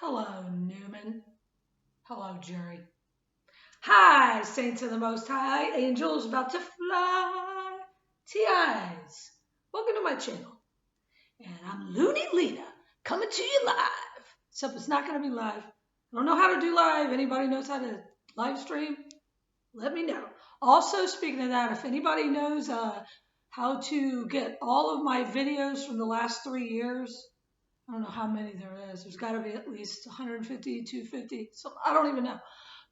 Hello, Newman. Hello, Jerry. Hi, saints of the Most High, angels about to fly. TIs. Welcome to my channel. And I'm Looney Lena, coming to you live. Except it's not going to be live. I don't know how to do live. Anybody knows how to live stream? Let me know. Also, speaking of that, if anybody knows how to get all of my videos from the last 3 years, I don't know how many there is. There's got to be at least 150, 250. So I don't even know.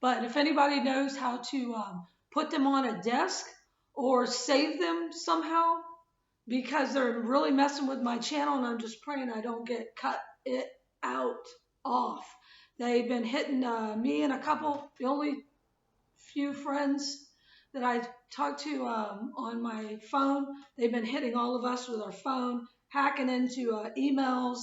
But if anybody knows how to put them on a desk or save them somehow, because they're really messing with my channel, and I'm just praying I don't get cut it out off. They've been hitting me and a couple, the only few friends that I talk to on my phone. They've been hitting all of us with our phone, hacking into emails,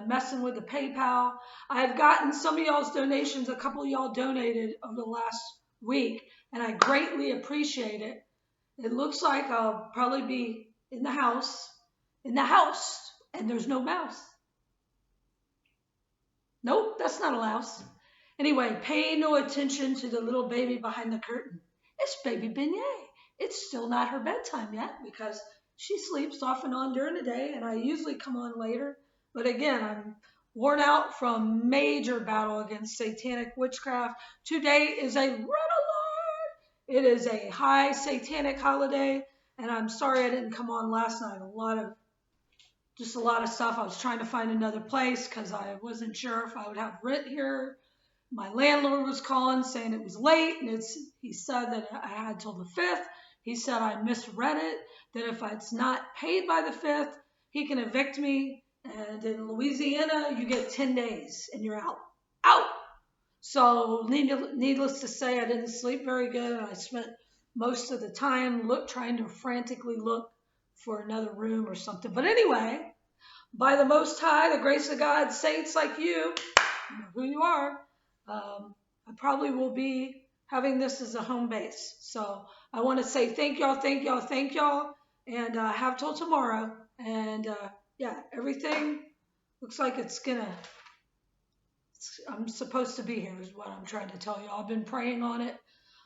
messing with the PayPal. I've gotten some of y'all's donations. A couple of y'all donated over the last week, and I greatly appreciate it. It looks like I'll probably be in the house, and there's no mouse. Nope, that's not a louse. Anyway, pay no attention to the little baby behind the curtain. It's baby Beignet. It's still not her bedtime yet because she sleeps off and on during the day, and I usually come on later. But again, I'm worn out from major battle against satanic witchcraft. Today is a red alert. It is a high satanic holiday, and I'm sorry I didn't come on last night. Just a lot of stuff. I was trying to find another place because I wasn't sure if I would have rent here. My landlord was calling saying it was late, and he said that I had till the 5th. He said I misread it, that if it's not paid by the 5th, he can evict me. And in Louisiana, you get 10 days and you're out. Out! So needless to say, I didn't sleep very good. I spent most of the time trying to frantically look for another room or something. But anyway, by the Most High, the grace of God, saints like you know who you are, I probably will be having this as a home base. So I want to say thank y'all, and have till tomorrow. And yeah, everything looks like I'm supposed to be here is what I'm trying to tell you. I've been praying on it.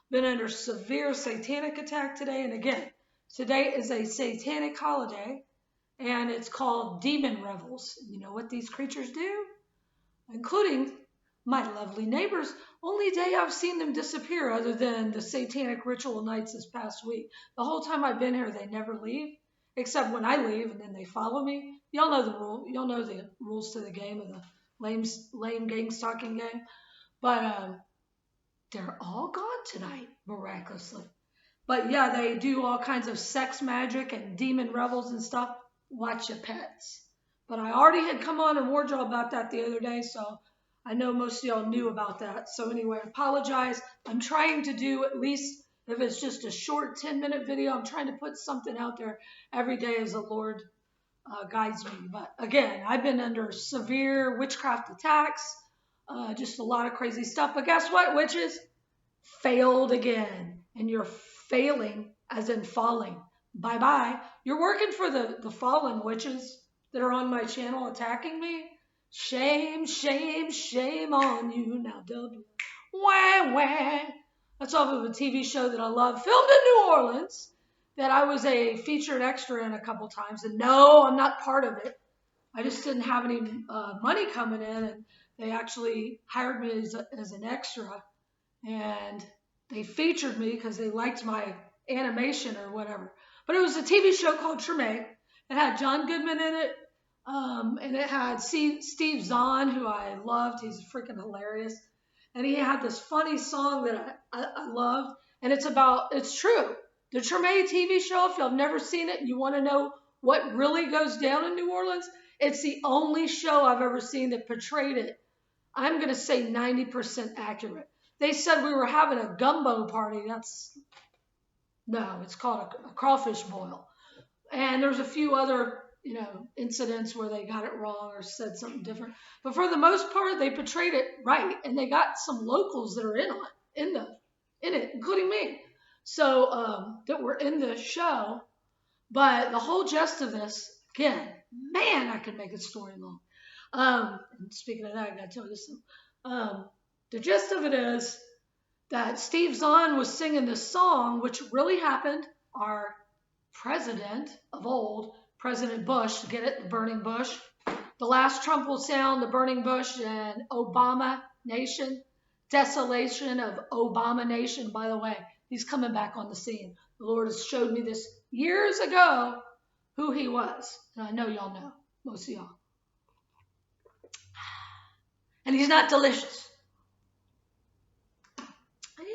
Been under severe satanic attack today. And again, today is a satanic holiday, and it's called Demon Revels. You know what these creatures do? Including my lovely neighbors. Only day I've seen them disappear other than the satanic ritual nights this past week. The whole time I've been here, they never leave, except when I leave and then they follow me. Y'all know the rule. Y'all know the rules to the game of the lame gang stalking gang. But they're all gone tonight, miraculously. But yeah, they do all kinds of sex magic and demon revels and stuff. Watch your pets. But I already had come on and warned y'all about that the other day, so I know most of y'all knew about that. So anyway, I apologize. I'm trying to do, at least if it's just a short 10-minute video, I'm trying to put something out there every day as the Lord guides me. But again, I've been under severe witchcraft attacks, just a lot of crazy stuff. But guess what, witches? Failed again. And you're failing as in falling. Bye-bye. You're working for the fallen witches that are on my channel attacking me. Shame, shame, shame on you. Now, W. Wah, wah. That's off of a TV show that I love, filmed in New Orleans, that I was a featured extra in a couple times. And no, I'm not part of it. I just didn't have any money coming in, and they actually hired me as an extra. And they featured me because they liked my animation or whatever. But it was a TV show called Treme. It had John Goodman in it. And it had Steve Zahn, who I loved. He's freaking hilarious. And he had this funny song that I loved. And it's true. The Treme TV show, if you've never seen it and you want to know what really goes down in New Orleans, it's the only show I've ever seen that portrayed it. I'm going to say 90% accurate. They said we were having a gumbo party. It's called a crawfish boil. And there's a few other, incidents where they got it wrong or said something different. But for the most part, they portrayed it right. And they got some locals that are in it, including me. So, that were in the show. But the whole gist of this, again, man, I could make a story long. And speaking of that, I got to tell you something. The gist of it is that Steve Zahn was singing this song, which really happened. Our president of old, President Bush, get it, the burning bush. The last Trump will sound, the burning bush, and Obama Nation, desolation of Obama Nation. By the way, he's coming back on the scene. The Lord has showed me this years ago who he was. And I know y'all know, most of y'all. And he's not delicious.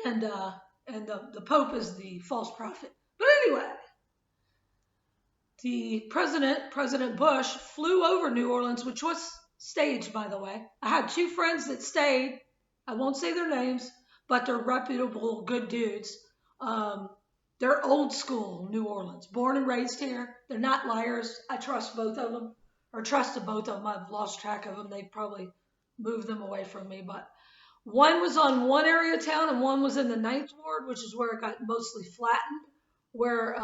And the Pope is the false prophet. But anyway, the President Bush, flew over New Orleans, which was staged, by the way. I had two friends that stayed. I won't say their names, but they're reputable, good dudes. They're old school New Orleans, born and raised here. They're not liars. I trust both of them, or trusted both of them. I've lost track of them. They probably moved them away from me, but one was on one area of town and one was in the Ninth Ward, which is where it got mostly flattened, where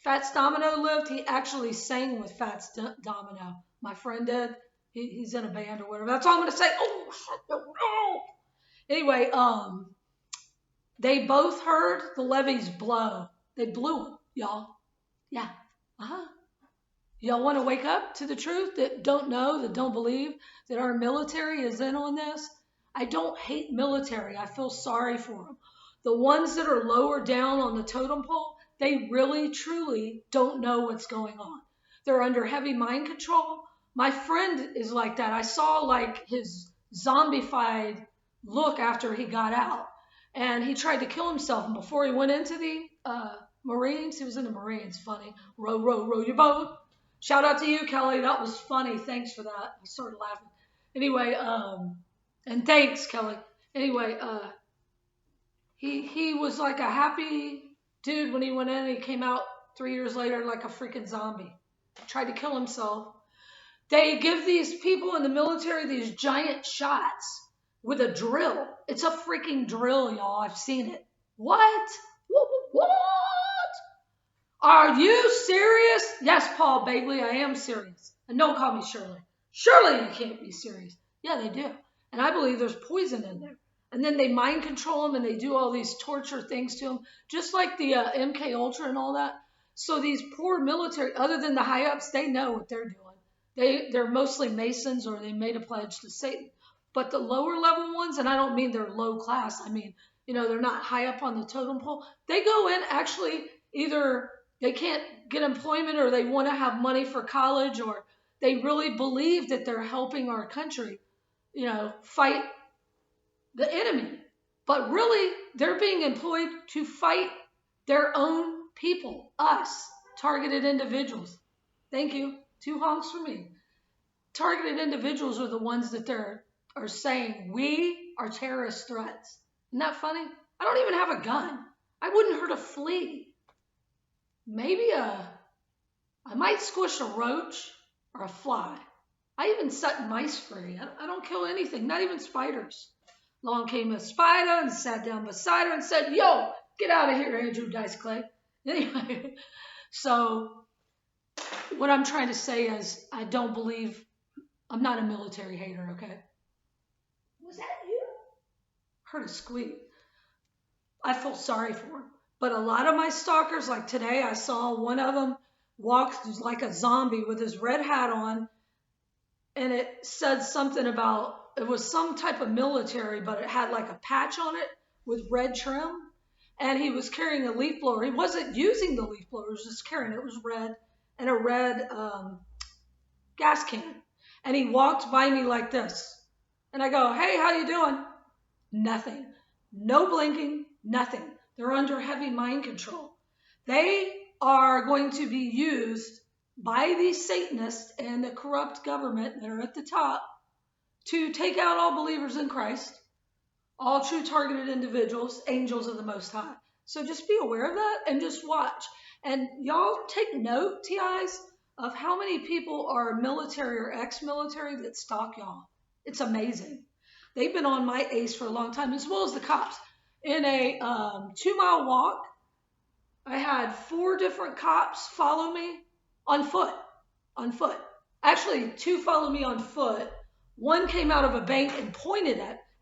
Fats Domino lived. He actually sang with Fats Domino. My friend did. He's in a band or whatever. That's all I'm going to say. Oh, no. Anyway, they both heard the levees blow. They blew them, y'all. Yeah. Y'all want to wake up to the truth, that don't know, that don't believe that our military is in on this? I don't hate military. I feel sorry for them. The ones that are lower down on the totem pole, they really, truly don't know what's going on. They're under heavy mind control. My friend is like that. I saw like his zombified look after he got out. And he tried to kill himself. And before he went into the Marines, he was in the Marines. Funny. Row, row, row your boat. Shout out to you, Kelly. That was funny. Thanks for that. I started laughing. Anyway, and thanks, Kelly. Anyway, he was like a happy dude when he went in. He came out 3 years later like a freaking zombie. Tried to kill himself. They give these people in the military these giant shots with a drill. It's a freaking drill, y'all. I've seen it. What? What? Are you serious? Yes, Paul Bagley, I am serious. And don't call me Shirley. Surely you can't be serious. Yeah, they do. And I believe there's poison in there. And then they mind control them and they do all these torture things to them, just like the MK Ultra and all that. So these poor military, other than the high ups, they know what they're doing. They're mostly Masons or they made a pledge to Satan. But the lower level ones, and I don't mean they're low class. I mean, they're not high up on the totem pole. They go in actually either they can't get employment or they want to have money for college or they really believe that they're helping our country, fight the enemy. But really, they're being employed to fight their own people, us, targeted individuals. Thank you. 2 honks for me. Targeted individuals are the ones that are saying, we are terrorist threats. Isn't that funny? I don't even have a gun. I wouldn't hurt a flea. Maybe I might squish a roach or a fly. I even set mice free. I don't kill anything, not even spiders. Along came a spider and sat down beside her and said, yo, get out of here, Andrew Dice Clay. Anyway, so what I'm trying to say is I'm not a military hater, okay? Was that you? Heard a squeak. I feel sorry for him. But a lot of my stalkers, like today, I saw one of them walk like a zombie with his red hat on, and it said something about, it was some type of military, but it had like a patch on it with red trim, and he was carrying a leaf blower. He wasn't using the leaf blower, he was just carrying it. It was red, and a red gas can. And he walked by me like this. And I go, hey, how you doing? Nothing. No blinking, nothing. They're under heavy mind control. They are going to be used by these Satanists and the corrupt government that are at the top to take out all believers in Christ, all true targeted individuals, angels of the Most High. So just be aware of that and just watch. And y'all take note, TIs, of how many people are military or ex-military that stalk y'all. It's amazing. They've been on my ace for a long time, as well as the cops. In a 2-mile walk, I had 4 different cops follow me on foot. Actually, two followed me on foot. One came out of a bank and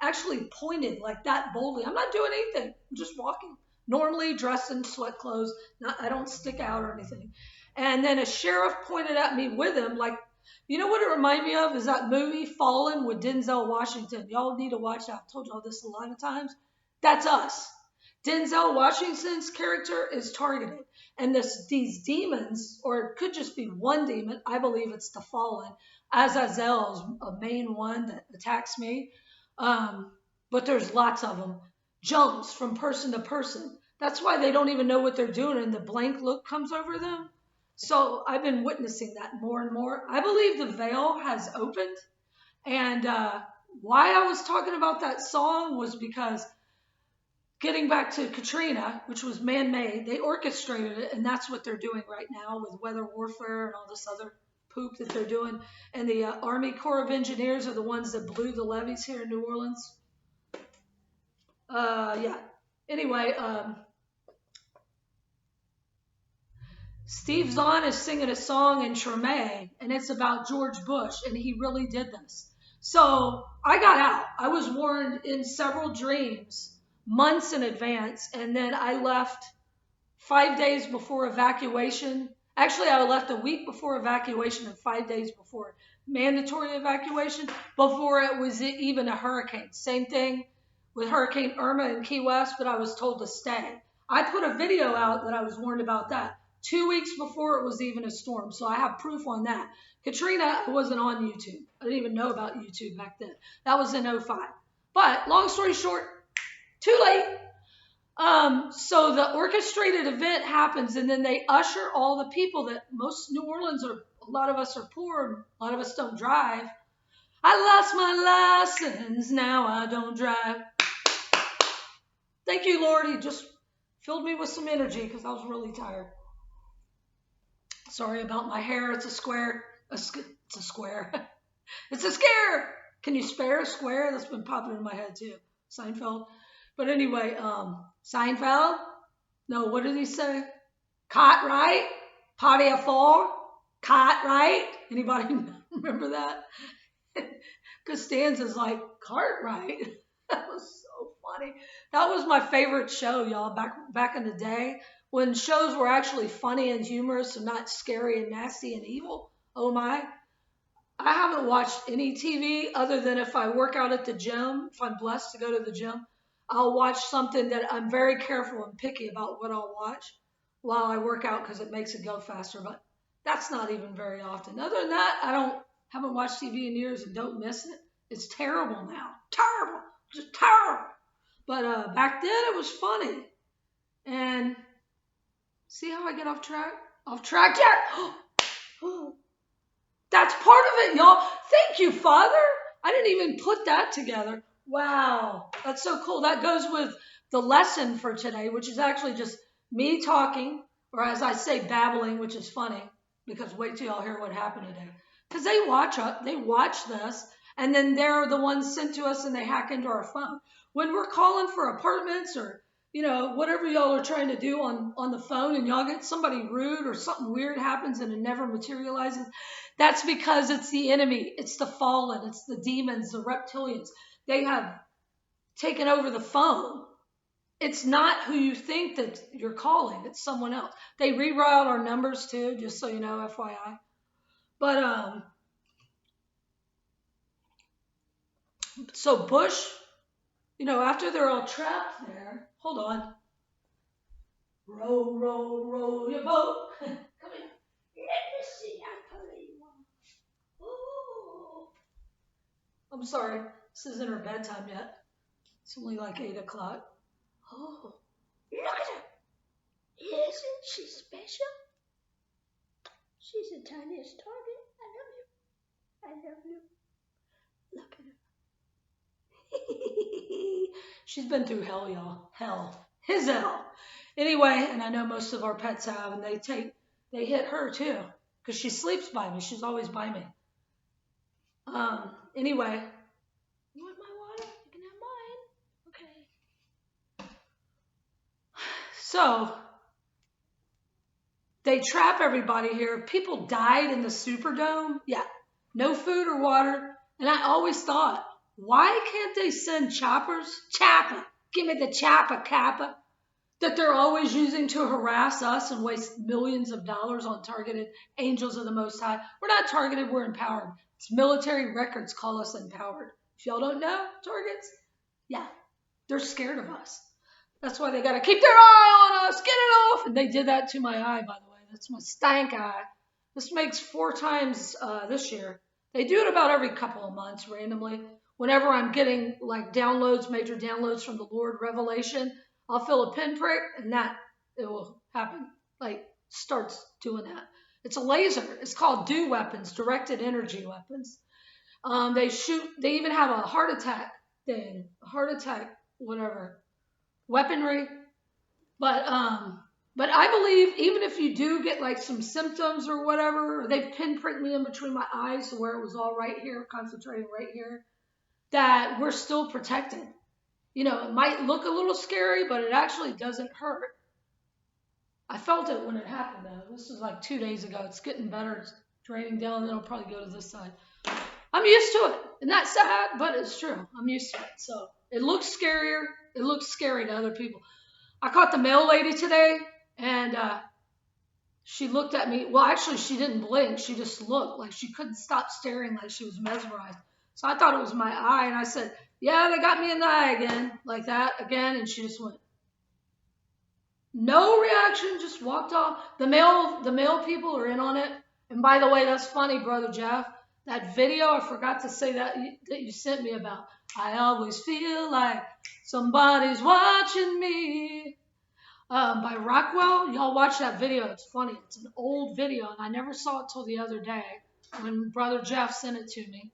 actually pointed like that boldly. I'm not doing anything. I'm just walking. Normally dressed in sweat clothes. I don't stick out or anything. And then a sheriff pointed at me with him, like, you know what it reminded me of is that movie Fallen with Denzel Washington. Y'all need to watch that. I've told y'all this a lot of times. That's us. Denzel Washington's character is targeted. And these demons, or it could just be one demon, I believe it's the Fallen. Azazel is a main one that attacks me. But there's lots of them. Jumps from person to person. That's why they don't even know what they're doing, and the blank look comes over them. So I've been witnessing that more and more. I believe the veil has opened. And why I was talking about that song was because getting back to Katrina, which was man-made, they orchestrated it, and that's what they're doing right now with weather warfare and all this other poop that they're doing. And the Army Corps of Engineers are the ones that blew the levees here in New Orleans. Yeah. Anyway, Steve Zahn is singing a song in Treme, and it's about George Bush, and he really did this. So I got out. I was warned in several dreams months in advance, and then I left 5 days before evacuation. Actually, I left a week before evacuation and 5 days before mandatory evacuation, before it was even a hurricane. Same thing with Hurricane Irma in Key West, but I was told to stay. I put a video out that I was warned about that 2 weeks before it was even a storm, so I have proof on that. Katrina wasn't on YouTube. I didn't even know about YouTube back then. That was in 05. But long story short, too late. So the orchestrated event happens, and then they usher all the people that most New Orleans a lot of us are poor, a lot of us don't drive. I lost my license, now I don't drive. Thank you, Lord. He just filled me with some energy because I was really tired. Sorry about my hair. It's a square. It's a square. It's a scare. Can you spare a square? That's been popping in my head too. Seinfeld. But anyway, Seinfeld? No, what did he say? Cot right? Party of four? Cot right? Anybody remember that? Costanza's like, Cartwright? That was so funny. That was my favorite show, y'all, back in the day when shows were actually funny and humorous and not scary and nasty and evil. Oh my. I haven't watched any TV other than if I work out at the gym, if I'm blessed to go to the gym. I'll watch something that I'm very careful and picky about what I'll watch while I work out because it makes it go faster. But that's not even very often. Other than that, haven't watched TV in years and don't miss it. It's terrible now. Terrible. Just terrible. But back then it was funny. And see how I get off track? Off track, Jack. That's part of it, y'all. Thank you, Father. I didn't even put that together. Wow, that's so cool. That goes with the lesson for today, which is actually just me talking, or as I say, babbling, which is funny, because wait till y'all hear what happened today. Because they watch this, and then they're the ones sent to us, and they hack into our phone. When we're calling for apartments or, whatever y'all are trying to do on the phone, and y'all get somebody rude or something weird happens and it never materializes, that's because it's the enemy. It's the fallen. It's the demons, the reptilians. They have taken over the phone. It's not who you think that you're calling. It's someone else. They reroute our numbers too, just so you know, FYI. But so Bush, after they're all trapped there, hold on. Row, row, row your boat. Come here. Let me see. I tell you one. Ooh. I'm sorry. This isn't her bedtime yet. It's only like 8 o'clock. Oh, look at her. Isn't she special? She's the tiniest target. I love you. Look at her. She's been through hell, y'all. Hell. His hell. Anyway, and I know most of our pets have, and they hit her too, because she sleeps by me. She's always by me. Anyway. You want my water? You can have mine. Okay. So, They trap everybody here. People died in the Superdome. Yeah, no food or water. And I always thought, why can't they send choppers? Chopper, give me the chopper, Kappa. That they're always using to harass us and waste millions of dollars on targeted angels of the Most High. We're not targeted, we're empowered. It's military records call us empowered. If y'all don't know, targets, yeah, they're scared of us. That's why they got to keep their eye on us. Get it off. And they did that to my eye, by the way. That's my stank eye. This makes 4 times this year. They do it about every couple of months randomly. Whenever I'm getting like downloads, major downloads from the Lord, revelation, I'll feel a pinprick and that it will happen. Like starts doing that. It's a laser. It's called DEW weapons, directed energy weapons. They shoot. They even have a heart attack thing, whatever, weaponry. But I believe even if you do get like some symptoms or whatever, they've pinpricked me in between my eyes to where it was all right here, concentrating right here, that we're still protected. You know, it might look a little scary, but it actually doesn't hurt. I felt it when it happened, though. This was like 2 days ago. It's getting better. It's draining down, and then it'll probably go to this side. I'm used to it. And that's sad, but it's true. I'm used to it. So it looks scarier. It looks scary to other people. I caught the mail lady today, and she looked at me. Well, actually, she didn't blink. She just looked like she couldn't stop staring, like she was mesmerized. So I thought it was my eye, and I said, yeah, they got me in the eye again, like that again. And she just went, no reaction, just walked off. The mail people are in on it. And by the way, that's funny, Brother Jeff. That video, I forgot to say that you sent me about. I always feel like somebody's watching me. By Rockwell, y'all watch that video. It's funny. It's an old video, and I never saw it till the other day when Brother Jeff sent it to me.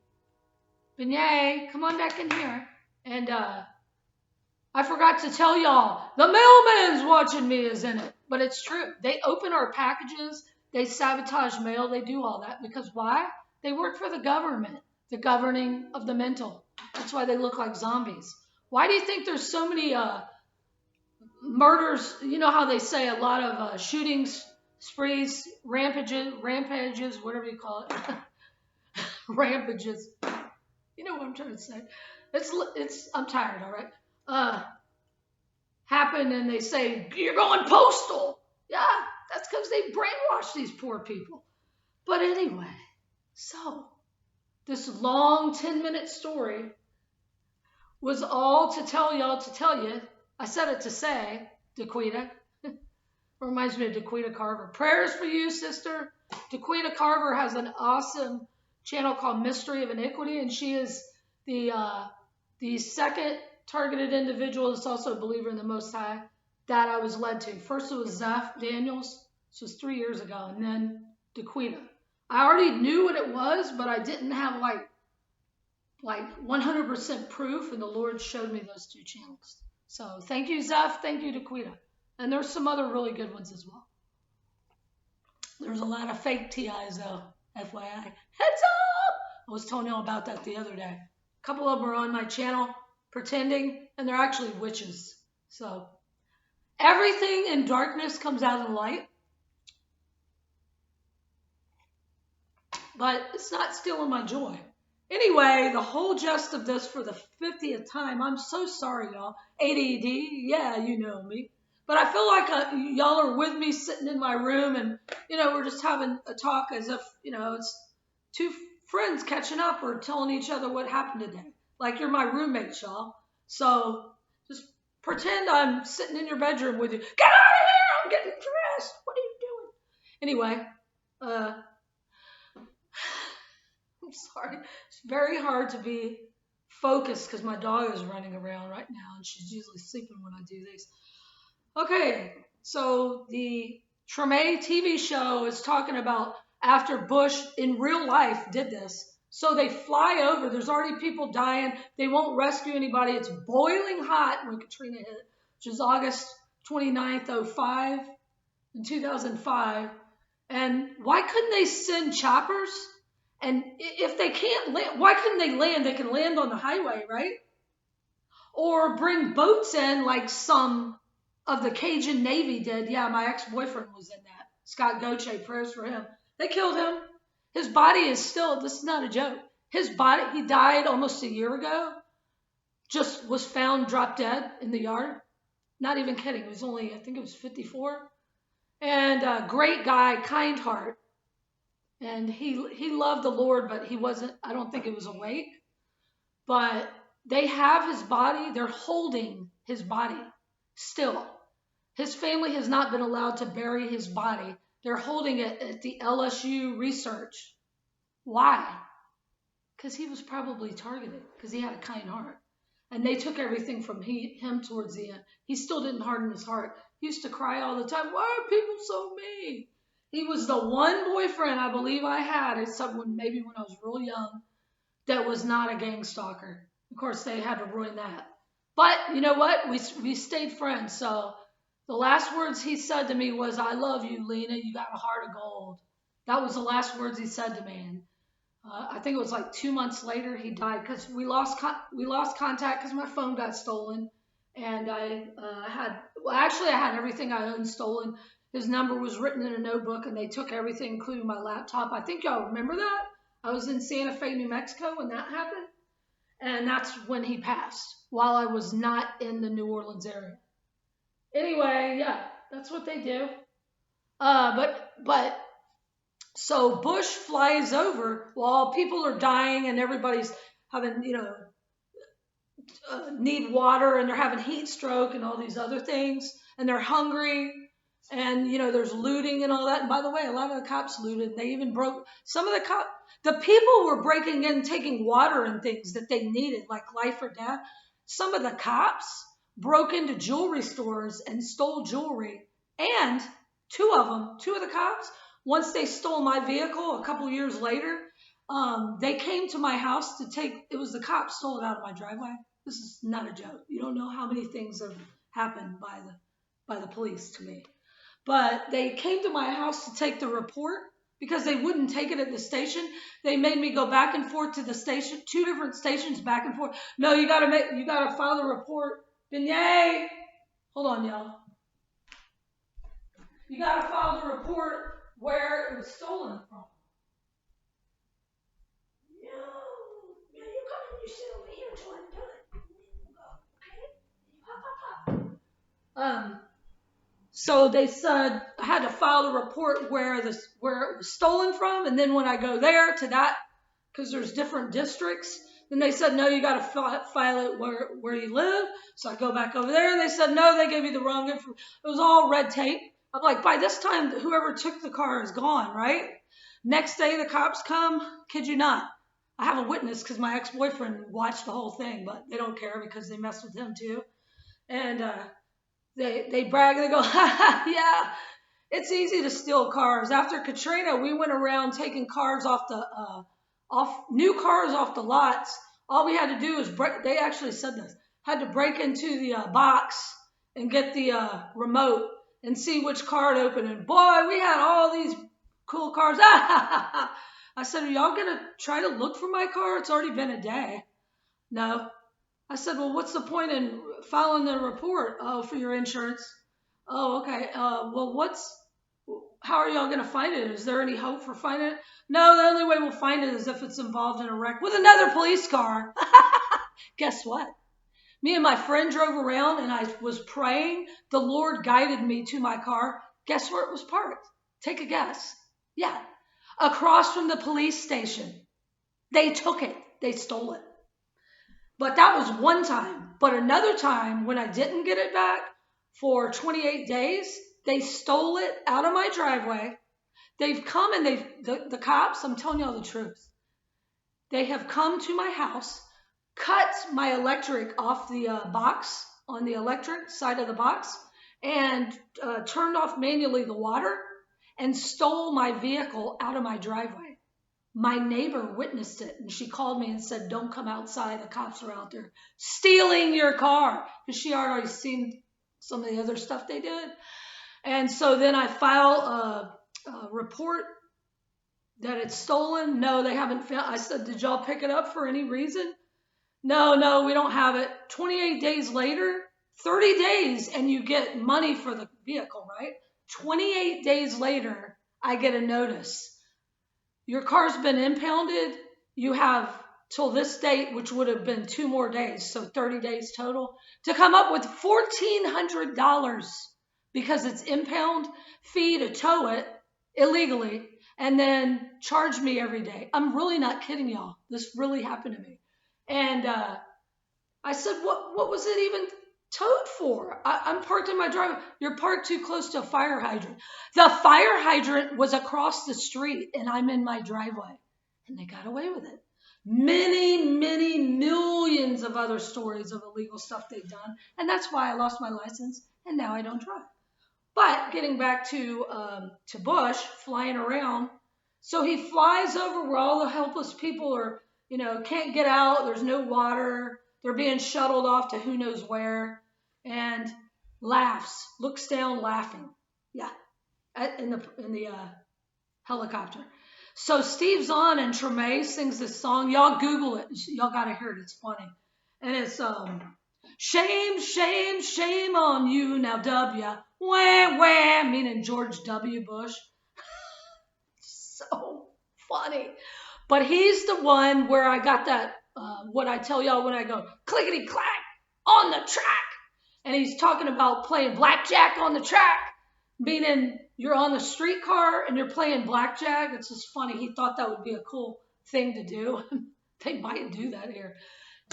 Benyay, come on back in here. And I forgot to tell y'all, the mailman's watching me is in it. But it's true. They open our packages. They sabotage mail. They do all that. Because why? They work for the government, the governing of the mental. That's why they look like zombies. Why do you think there's so many murders? You know how they say a lot of shootings, sprees, rampages, whatever you call it. Rampages. You know what I'm trying to say. I'm tired, all right? Happen and they say, you're going postal. Yeah, that's because they brainwashed these poor people. But anyway, so this long 10-minute story was all to tell y'all to tell you. I said it to say, Daquita. Reminds me of Daquita Carver. Prayers for you, sister. Daquita Carver has an awesome channel called Mystery of Iniquity, and she is the second targeted individual that's also a believer in the Most High that I was led to. First it was Zeph Daniels. This was 3 years ago, and then Daquita. I already knew what it was, but I didn't have like 100% proof, and the Lord showed me those 2 channels. So thank you, Zeph. Thank you, Daquita. And there's some other really good ones as well. There's a lot of fake TIs though, FYI. Heads up! I was telling y'all about that the other day. A couple of them are on my channel pretending, and they're actually witches. So everything in darkness comes out in light. But it's not stealing my joy. Anyway, the whole gist of this for the 50th time, I'm so sorry, y'all. ADD, yeah, you know me. But I feel like y'all are with me sitting in my room and, we're just having a talk as if, it's 2 friends catching up or telling each other what happened today. Like you're my roommates, y'all. So just pretend I'm sitting in your bedroom with you. Get out of here! I'm getting dressed. What are you doing? Anyway, I'm sorry. It's very hard to be focused because my dog is running around right now and she's usually sleeping when I do these. Okay, so the Treme TV show is talking about after Bush in real life did this. So they fly over. There's already people dying. They won't rescue anybody. It's boiling hot when Katrina hit, which is August 29th, 05, in 2005. And why couldn't they send choppers? And if they can't land, why couldn't they land? They can land on the highway, right? Or bring boats in like some of the Cajun Navy did. Yeah, my ex-boyfriend was in that. Scott Goche, prayers for him. They killed him. His body is still, this is not a joke. His body, he died almost a year ago, just was found dropped dead in the yard. Not even kidding. It was only, I think it was 54. And a great guy, kind heart. And he loved the Lord, but he wasn't, I don't think it was awake. But they have his body. They're holding his body still. His family has not been allowed to bury his body. They're holding it at the LSU research. Why? Because he was probably targeted, because he had a kind heart. And they took everything from him towards the end. He still didn't harden his heart. He used to cry all the time, why are people so mean? He was the one boyfriend I believe I had, except maybe when I was real young, that was not a gang stalker. Of course, they had to ruin that. But you know what? We stayed friends. So the last words he said to me was, I love you, Lena. You got a heart of gold. That was the last words he said to me. And I think it was like 2 months later he died, because we lost contact because my phone got stolen. And I had everything I owned stolen. His number was written in a notebook, and they took everything, including my laptop. I think y'all remember that. I was in Santa Fe, New Mexico when that happened. And that's when he passed, while I was not in the New Orleans area. Anyway, yeah, that's what they do. So Bush flies over while people are dying and everybody's having, need water, and they're having heat stroke and all these other things, and they're hungry, and, there's looting and all that. And by the way, a lot of the cops looted. They even broke some of the people were breaking in, taking water and things that they needed, like life or death. Some of the cops broke into jewelry stores and stole jewelry. And two of the cops, once they stole my vehicle a couple years later, they came to my house to it was the cops stole it out of my driveway. This is not a joke. You don't know how many things have happened by the police to me. But they came to my house to take the report because they wouldn't take it at the station. They made me go back and forth to the station, 2 different stations back and forth. No, you gotta file the report. Beignet, hold on, y'all. You gotta file the report where it was stolen from. No, you come and you sit over here until I'm done. Okay? Hop. So they said I had to file the report where it was stolen from, and then when I go there to that, because there's different districts, then they said, no, you got to file it where you live. So I go back over there, and they said, no, they gave you the wrong information. It was all red tape. I'm like, by this time, whoever took the car is gone, right? Next day, the cops come. Kid you not. I have a witness because my ex-boyfriend watched the whole thing, but they don't care because they messed with him too. And they brag and they go, yeah, it's easy to steal cars. After Katrina, we went around taking cars new cars off the lots. All we had to do is they actually said this, had to break into the box and get the remote and see which car it opened. And boy, we had all these cool cars. I said, are y'all going to try to look for my car? It's already been a day. No. I said, well, what's the point in filing the report? Oh, for your insurance. Oh, okay. Well, how are y'all going to find it? Is there any hope for finding it? No, the only way we'll find it is if it's involved in a wreck with another police car. Guess what? Me and my friend drove around and I was praying. The Lord guided me to my car. Guess where it was parked? Take a guess. Yeah. Across from the police station. They took it. They stole it. But that was one time. But another time when I didn't get it back for 28 days, they stole it out of my driveway. They've come and the cops, I'm telling y'all the truth. They have come to my house, cut my electric off the box on the electric side of the box, and turned off manually the water and stole my vehicle out of my driveway. My neighbor witnessed it, and she called me and said, don't come outside. The cops are out there stealing your car, because she had already seen some of the other stuff they did. And so then I file a report that it's stolen. No, they haven't found. I said, did y'all pick it up for any reason? No, we don't have it. 28 days later, 30 days, and you get money for the vehicle, right? 28 days later, I get a notice. Your car's been impounded. You have till this date, which would have been 2 more days, so 30 days total, to come up with $1,400 because it's impound fee to tow it illegally and then charge me every day. I'm really not kidding y'all. This really happened to me. And I said, what was it even towed for? I'm parked in my driveway. You're parked too close to a fire hydrant. The fire hydrant was across the street and I'm in my driveway. And they got away with it. Many, many millions of other stories of illegal stuff they've done. And that's why I lost my license and now I don't drive. But getting back to Bush flying around. So he flies over where all the helpless people are, can't get out. There's no water. They're being shuttled off to who knows where, and laughs, looks down laughing. Yeah, in the helicopter. So Steve Zahn and Tremaine sings this song. Y'all Google it. Y'all got to hear it. It's funny. And it's shame, shame, shame on you now, W. Wah, wah, meaning George W. Bush. So funny. But he's the one where I got that, what I tell y'all when I go clickety clack on the track. And he's talking about playing blackjack on the track, meaning you're on the streetcar and you're playing blackjack. It's just funny. He thought that would be a cool thing to do. They might do that here.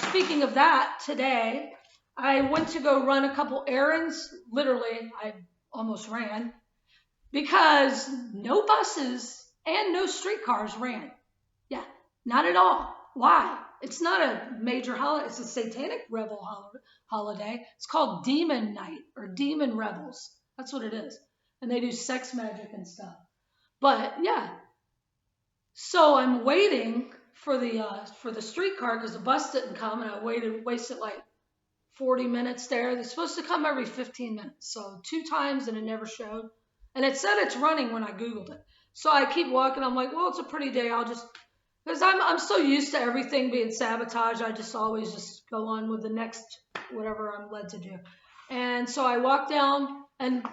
Speaking of that, today I went to go run a couple errands. Literally, I almost ran because no buses and no streetcars ran. Yeah, not at all. Why? It's not a major holiday. It's a satanic rebel holiday. It's called Demon Night or Demon Rebels. That's what it is. And they do sex magic and stuff. But yeah. So I'm waiting for the streetcar because the bus didn't come, and I wasted like 40 minutes there. They're supposed to come every 15 minutes. So 2 times and it never showed. And it said it's running when I Googled it. So I keep walking. I'm like, well, it's a pretty day. Because I'm so used to everything being sabotaged, I just always just go on with the next whatever I'm led to do. And so I walk down, and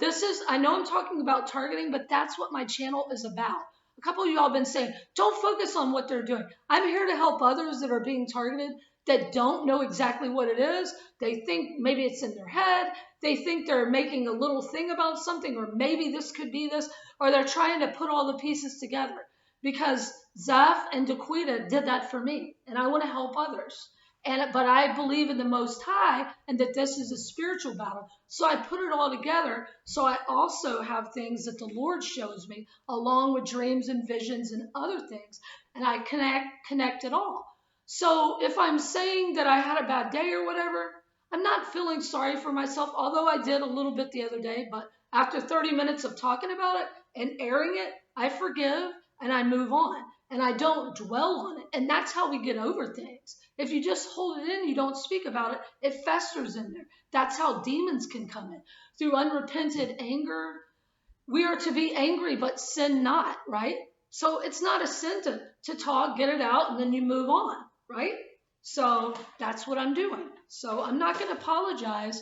I know I'm talking about targeting, but that's what my channel is about. A couple of y'all have been saying, don't focus on what they're doing. I'm here to help others that are being targeted that don't know exactly what it is. They think maybe it's in their head. They think they're making a little thing about something, or maybe this could be this, or they're trying to put all the pieces together. Because Zeph and Daquita did that for me, and I want to help others. But I believe in the Most High and that this is a spiritual battle. So I put it all together. So I also have things that the Lord shows me along with dreams and visions and other things. And I connect it all. So if I'm saying that I had a bad day or whatever, I'm not feeling sorry for myself, although I did a little bit the other day. But after 30 minutes of talking about it and airing it, I forgive and I move on. And I don't dwell on it. And that's how we get over things. If you just hold it in, you don't speak about it, it festers in there. That's how demons can come in. Through unrepented anger, we are to be angry, but sin not, right? So it's not a sin to talk, get it out, and then you move on, right? So that's what I'm doing. So I'm not going to apologize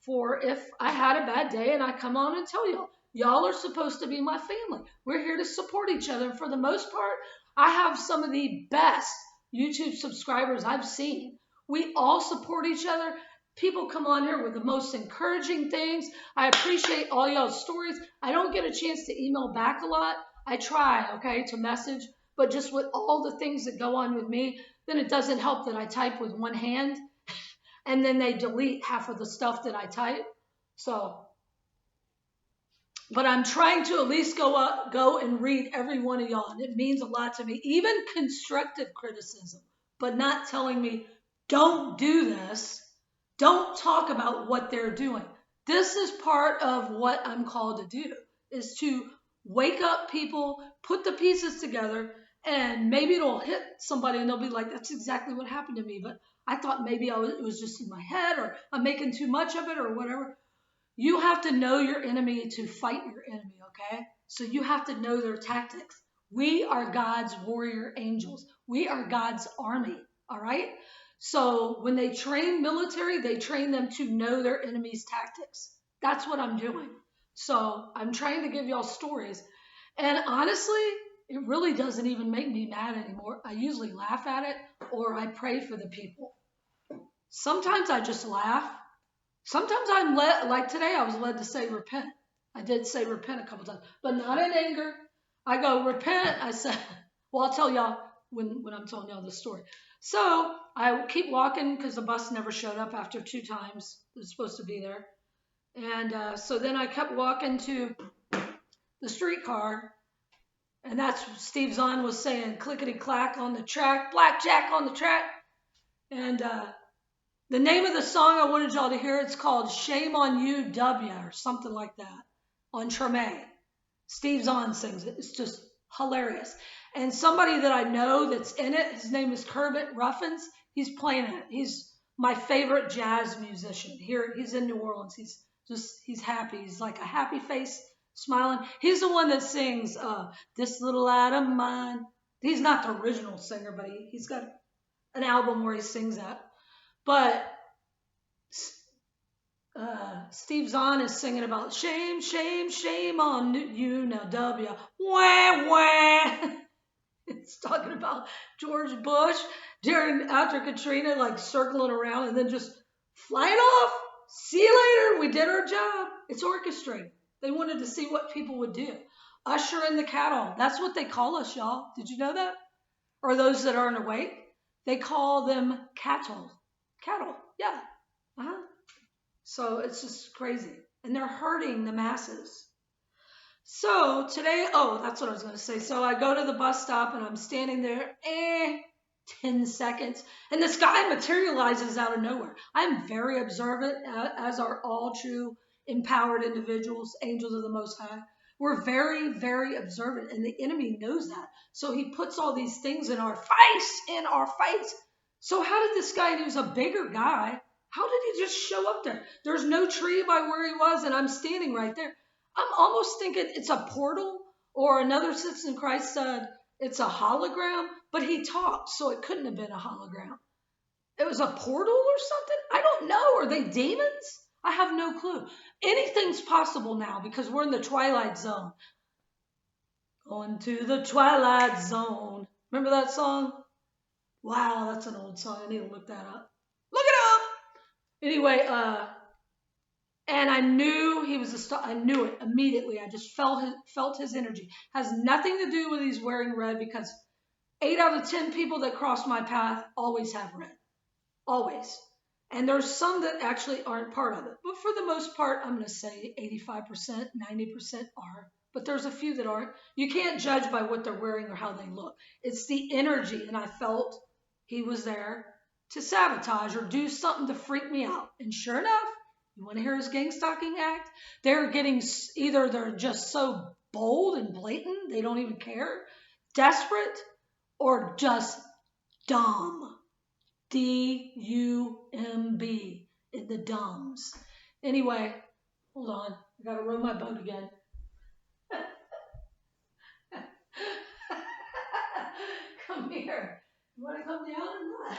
for if I had a bad day and I come on and tell y'all. Y'all are supposed to be my family. We're here to support each other. And for the most part, I have some of the best YouTube subscribers I've seen. We all support each other. People come on here with the most encouraging things. I appreciate all y'all's stories. I don't get a chance to email back a lot. I try, okay, to message, but just with all the things that go on with me, then it doesn't help that I type with one hand and then they delete half of the stuff that I type. But I'm trying to at least go and read every one of y'all. And it means a lot to me. Even constructive criticism, but not telling me, don't do this. Don't talk about what they're doing. This is part of what I'm called to do, is to wake up people, put the pieces together, and maybe it'll hit somebody and they'll be like, that's exactly what happened to me. But I thought maybe it was just in my head, or I'm making too much of it or whatever. You have to know your enemy to fight your enemy, okay? So you have to know their tactics. We are God's warrior angels. We are God's army, all right? So when they train military, they train them to know their enemy's tactics. That's what I'm doing. So I'm trying to give y'all stories. And honestly, it really doesn't even make me mad anymore. I usually laugh at it or I pray for the people. Sometimes I just laugh. Sometimes I'm led, like today, I was led to say repent. I did say repent a couple times, but not in anger. I go, repent. I said, well, I'll tell y'all when I'm telling y'all this story. So I keep walking because the bus never showed up after 2 times. It was supposed to be there. And so then I kept walking to the streetcar. And that's what Steve Zahn was saying, clickety clack on the track, blackjack on the track. And the name of the song I wanted y'all to hear, it's called Shame on You, W, or something like that, on Treme. Steve Zahn sings it. It's just hilarious. And somebody that I know that's in it, his name is Kermit Ruffins. He's playing it. He's my favorite jazz musician. Here, he's in New Orleans. He's happy. He's like a happy face, smiling. He's the one that sings This Little Light of Mine. He's not the original singer, but he's got an album where he sings that. But Steve Zahn is singing about shame, shame, shame on you now, W. Wah, wah. It's talking about George Bush after Katrina, like circling around and then just flying off. See you later. We did our job. It's orchestrated. They wanted to see what people would do. Usher in the cattle. That's what they call us, y'all. Did you know that? Or those that aren't awake, they call them cattle. Cattle. Yeah. Uh-huh. So it's just crazy. And they're hurting the masses. So today, that's what I was going to say. So I go to the bus stop and I'm standing there, 10 seconds, and this guy materializes out of nowhere. I'm very observant, as are all true empowered individuals, angels of the Most High. We're very, very observant, and the enemy knows that. So he puts all these things in our face, So how did this guy, who's a bigger guy, how did he just show up there? There's no tree by where he was, and I'm standing right there. I'm almost thinking it's a portal, or another Citizen Christ said it's a hologram, but he talked, so it couldn't have been a hologram. It was a portal or something? I don't know. Are they demons? I have no clue. Anything's possible now because we're in the Twilight Zone. Going to the Twilight Zone. Remember that song? Wow, that's an old song. I need to look that up. Look it up! Anyway, and I knew he was a star. I knew it immediately. I just felt his energy. Has nothing to do with he's wearing red, because 8 out of 10 people that cross my path always have red. Always. And there's some that actually aren't part of it. But for the most part, I'm going to say 85%, 90% are. But there's a few that aren't. You can't judge by what they're wearing or how they look. It's the energy. And I felt he was there to sabotage or do something to freak me out. And sure enough, you want to hear his gang stalking act? They're just so bold and blatant, they don't even care, desperate, or just dumb. D-U-M-B, in the dumbs. Anyway, hold on. I got to row my boat again. Come here. You want to come down or not?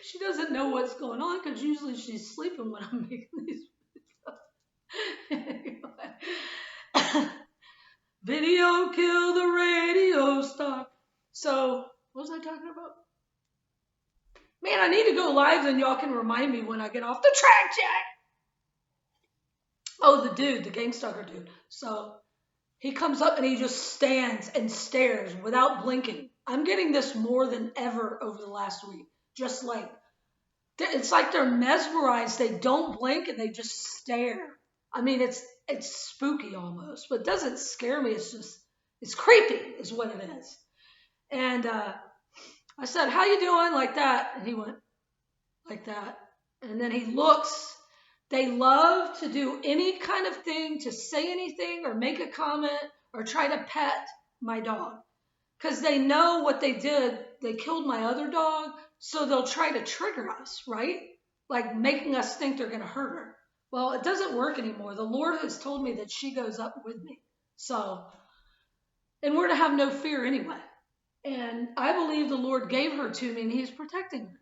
She doesn't know what's going on because usually she's sleeping when I'm making these videos. Video kill the radio star. So, what was I talking about? Man, I need to go live and y'all can remind me when I get off the track, Jack. Oh, the dude, the gang stalker dude. So, he comes up and he just stands and stares without blinking. I'm getting this more than ever over the last week. Just like, it's like they're mesmerized. They don't blink and they just stare. I mean, it's spooky almost, but it doesn't scare me. It's creepy is what it is. And I said, how you doing? Like that. And he went like that. And then he looks. They love to do any kind of thing, to say anything or make a comment or try to pet my dog. Because they know what they did. They killed my other dog. So they'll try to trigger us, right? Like making us think they're going to hurt her. Well, it doesn't work anymore. The Lord has told me that she goes up with me. So, and we're to have no fear anyway. And I believe the Lord gave her to me and he's protecting her.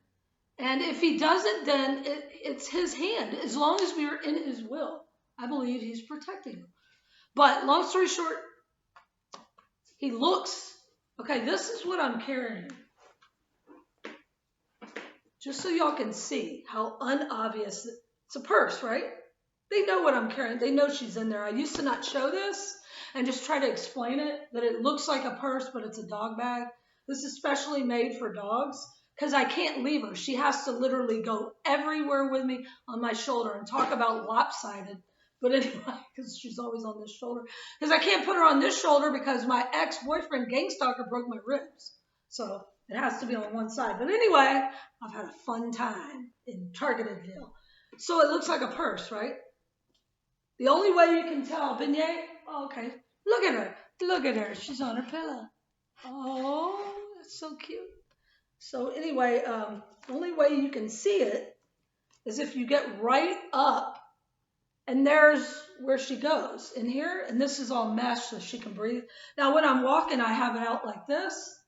And if he doesn't, then it's his hand. As long as we are in his will, I believe he's protecting him. But long story short, he looks, okay, this is what I'm carrying. Just so y'all can see how unobvious, it's a purse, right? They know what I'm carrying. They know she's in there. I used to not show this and just try to explain it, that it looks like a purse, but it's a dog bag. This is specially made for dogs because I can't leave her. She has to literally go everywhere with me on my shoulder, and talk about lopsided. But anyway, because she's always on this shoulder. Because I can't put her on this shoulder because my ex-boyfriend, gang stalker, broke my ribs. So it has to be on one side. But anyway, I've had a fun time in Targetedville. So it looks like a purse, right? The only way you can tell, Beignet, oh, okay, look at her. Look at her. She's on her pillow. Oh, that's so cute. So anyway, the only way you can see it is if you get right up, and there's where she goes in here, and this is all mesh so she can breathe. Now, when I'm walking, I have it out like this,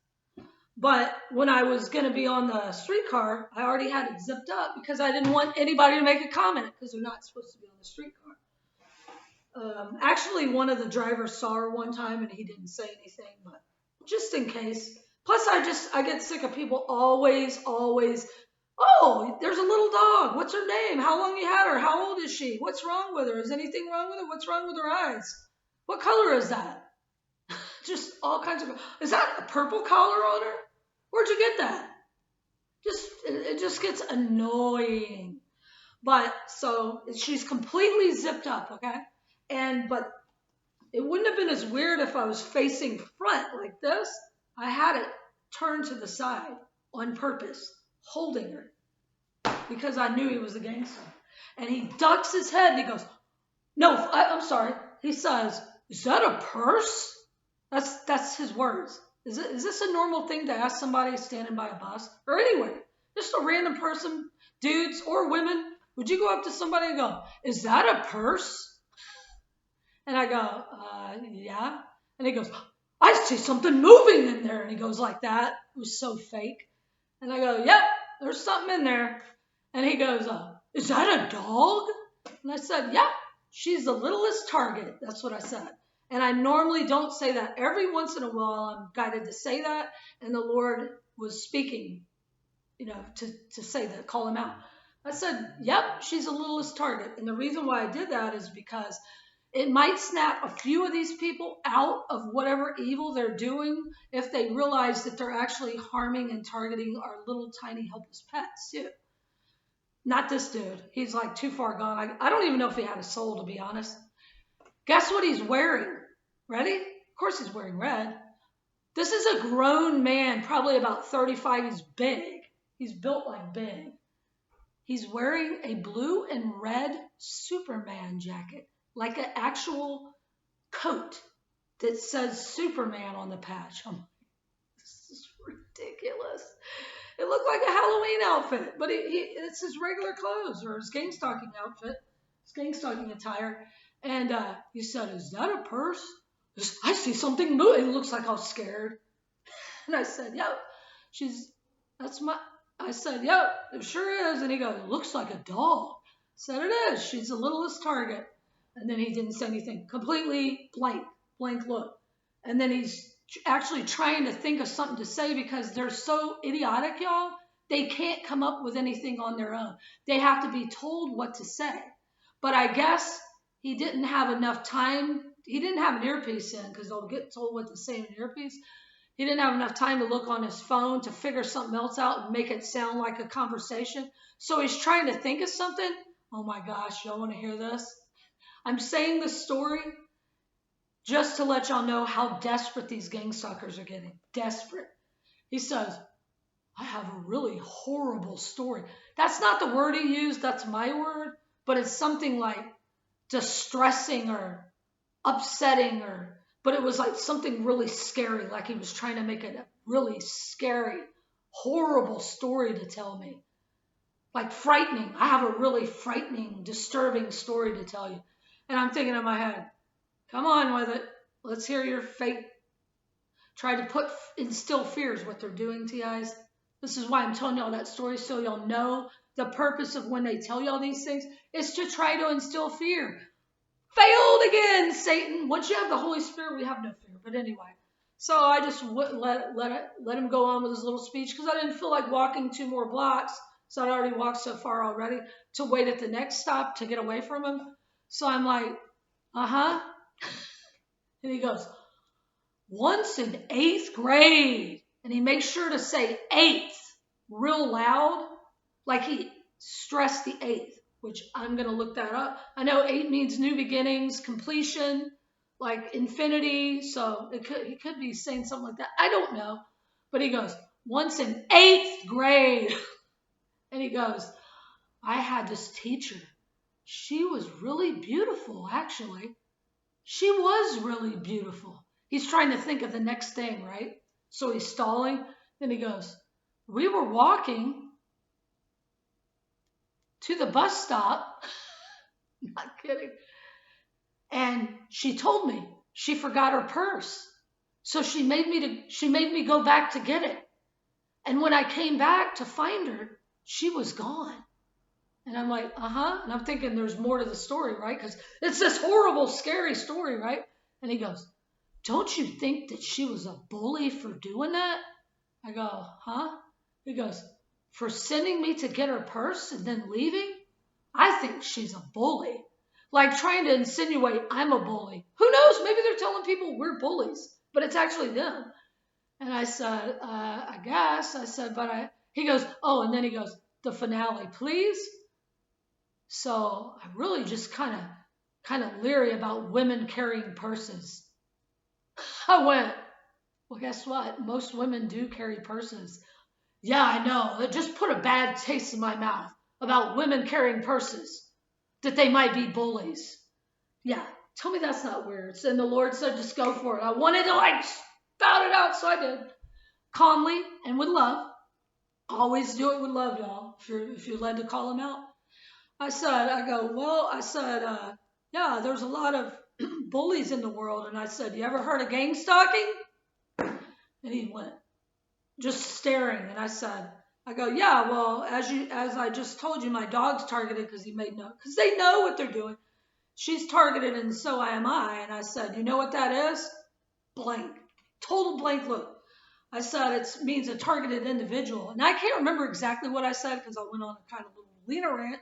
but when I was going to be on the streetcar, I already had it zipped up because I didn't want anybody to make a comment because they're not supposed to be on the streetcar. Actually, one of the drivers saw her one time and he didn't say anything, but just in case. Plus, I get sick of people always, oh, there's a little dog. What's her name? How long you had her? How old is she? What's wrong with her? Is anything wrong with her? What's wrong with her eyes? What color is that? Just all kinds of, is that a purple collar on her? Where'd you get that? It just gets annoying. But so she's completely zipped up, okay? But it wouldn't have been as weird if I was facing front like this. I had it turned to the side on purpose, holding her, because I knew he was a gangster. And he ducks his head and he goes, no, I'm sorry. He says, is that a purse? That's his words. Is this a normal thing to ask somebody standing by a bus or anywhere? Just a random person, dudes or women. Would you go up to somebody and go, is that a purse? And I go, yeah. And he goes, I see something moving in there. And he goes like that. It was so fake. And I go, yep, there's something in there. And he goes, is that a dog? And I said, yep, she's the littlest target. That's what I said. And I normally don't say that. Every once in a while, I'm guided to say that. And the Lord was speaking, to say that, call him out. I said, yep, she's the littlest target. And the reason why I did that is because it might snap a few of these people out of whatever evil they're doing if they realize that they're actually harming and targeting our little tiny helpless pets too. Not this dude. He's like too far gone. I don't even know if he had a soul, to be honest. Guess what he's wearing? Ready? Of course he's wearing red. This is a grown man, probably about 35. He's big. He's built like big. He's wearing a blue and red Superman jacket, like an actual coat that says Superman on the patch. I'm like, this is ridiculous. It looked like a Halloween outfit, but it's his regular clothes or his gang stalking outfit, his gang stalking attire. And he said, is that a purse? I see something moving. It looks like I was scared. And I said, yep, I said, yep, it sure is. And he goes, it looks like a dog. I said, it is. She's the littlest target. And then he didn't say anything. Completely blank look. And then he's actually trying to think of something to say because they're so idiotic, y'all. They can't come up with anything on their own. They have to be told what to say. But I guess he didn't have enough time. He didn't have an earpiece in because they'll get told what to say in an earpiece. He didn't have enough time to look on his phone to figure something else out and make it sound like a conversation. So he's trying to think of something. Oh my gosh, y'all want to hear this? I'm saying this story just to let y'all know how desperate these gang stalkers are getting. Desperate. He says, I have a really horrible story. That's not the word he used. That's my word. But it's something like distressing or upsetting, but it was like something really scary. Like he was trying to make it a really scary, horrible story to tell me. Like frightening. I have a really frightening, disturbing story to tell you. And I'm thinking in my head, come on with it. Let's hear your fake. Try to instill fears what they're doing to you guys. This is why I'm telling y'all that story, so y'all know the purpose of when they tell y'all these things is to try to instill fear. Failed again, Satan. Once you have the Holy Spirit, we have no fear. But anyway, so I just wouldn't let him go on with his little speech because I didn't feel like walking 2 more blocks. So I'd already walked so far already to wait at the next stop to get away from him. So I'm like, uh-huh. And he goes, once in 8th grade. And he makes sure to say 8th real loud, like he stressed the 8th, which I'm going to look that up. I know 8 means new beginnings, completion, like infinity. So he could be saying something like that. I don't know. But he goes, once in 8th grade. And he goes, I had this teacher. She was really beautiful, actually. She was really beautiful. He's trying to think of the next thing, right? So he's stalling. Then he goes, we were walking to the bus stop. Not kidding. And she told me she forgot her purse. So she made me go back to get it. And when I came back to find her, she was gone. And I'm like, uh-huh. And I'm thinking there's more to the story, right? Because it's this horrible, scary story, right? And he goes, don't you think that she was a bully for doing that? I go, huh? He goes, for sending me to get her purse and then leaving? I think she's a bully. Like trying to insinuate I'm a bully. Who knows? Maybe they're telling people we're bullies, but it's actually them. And I said, I guess. I said, he goes, oh, and then he goes, the finale, please. So I'm really just kind of leery about women carrying purses. I went, well, guess what? Most women do carry purses. Yeah, I know. It just put a bad taste in my mouth about women carrying purses, that they might be bullies. Yeah, tell me that's not weird. And the Lord said, just go for it. I wanted to like spout it out, so I did. Calmly and with love. Always do it with love, y'all, if you're led to call him out. I said, yeah, there's a lot of bullies in the world. And I said, you ever heard of gang stalking? And he went, just staring. And I go, yeah, well, as I just told you, my dog's targeted because they know what they're doing. She's targeted and so am I. And I said, you know what that is? Blank. Total blank look. I said, it means a targeted individual. And I can't remember exactly what I said because I went on a kind of little Lena rant,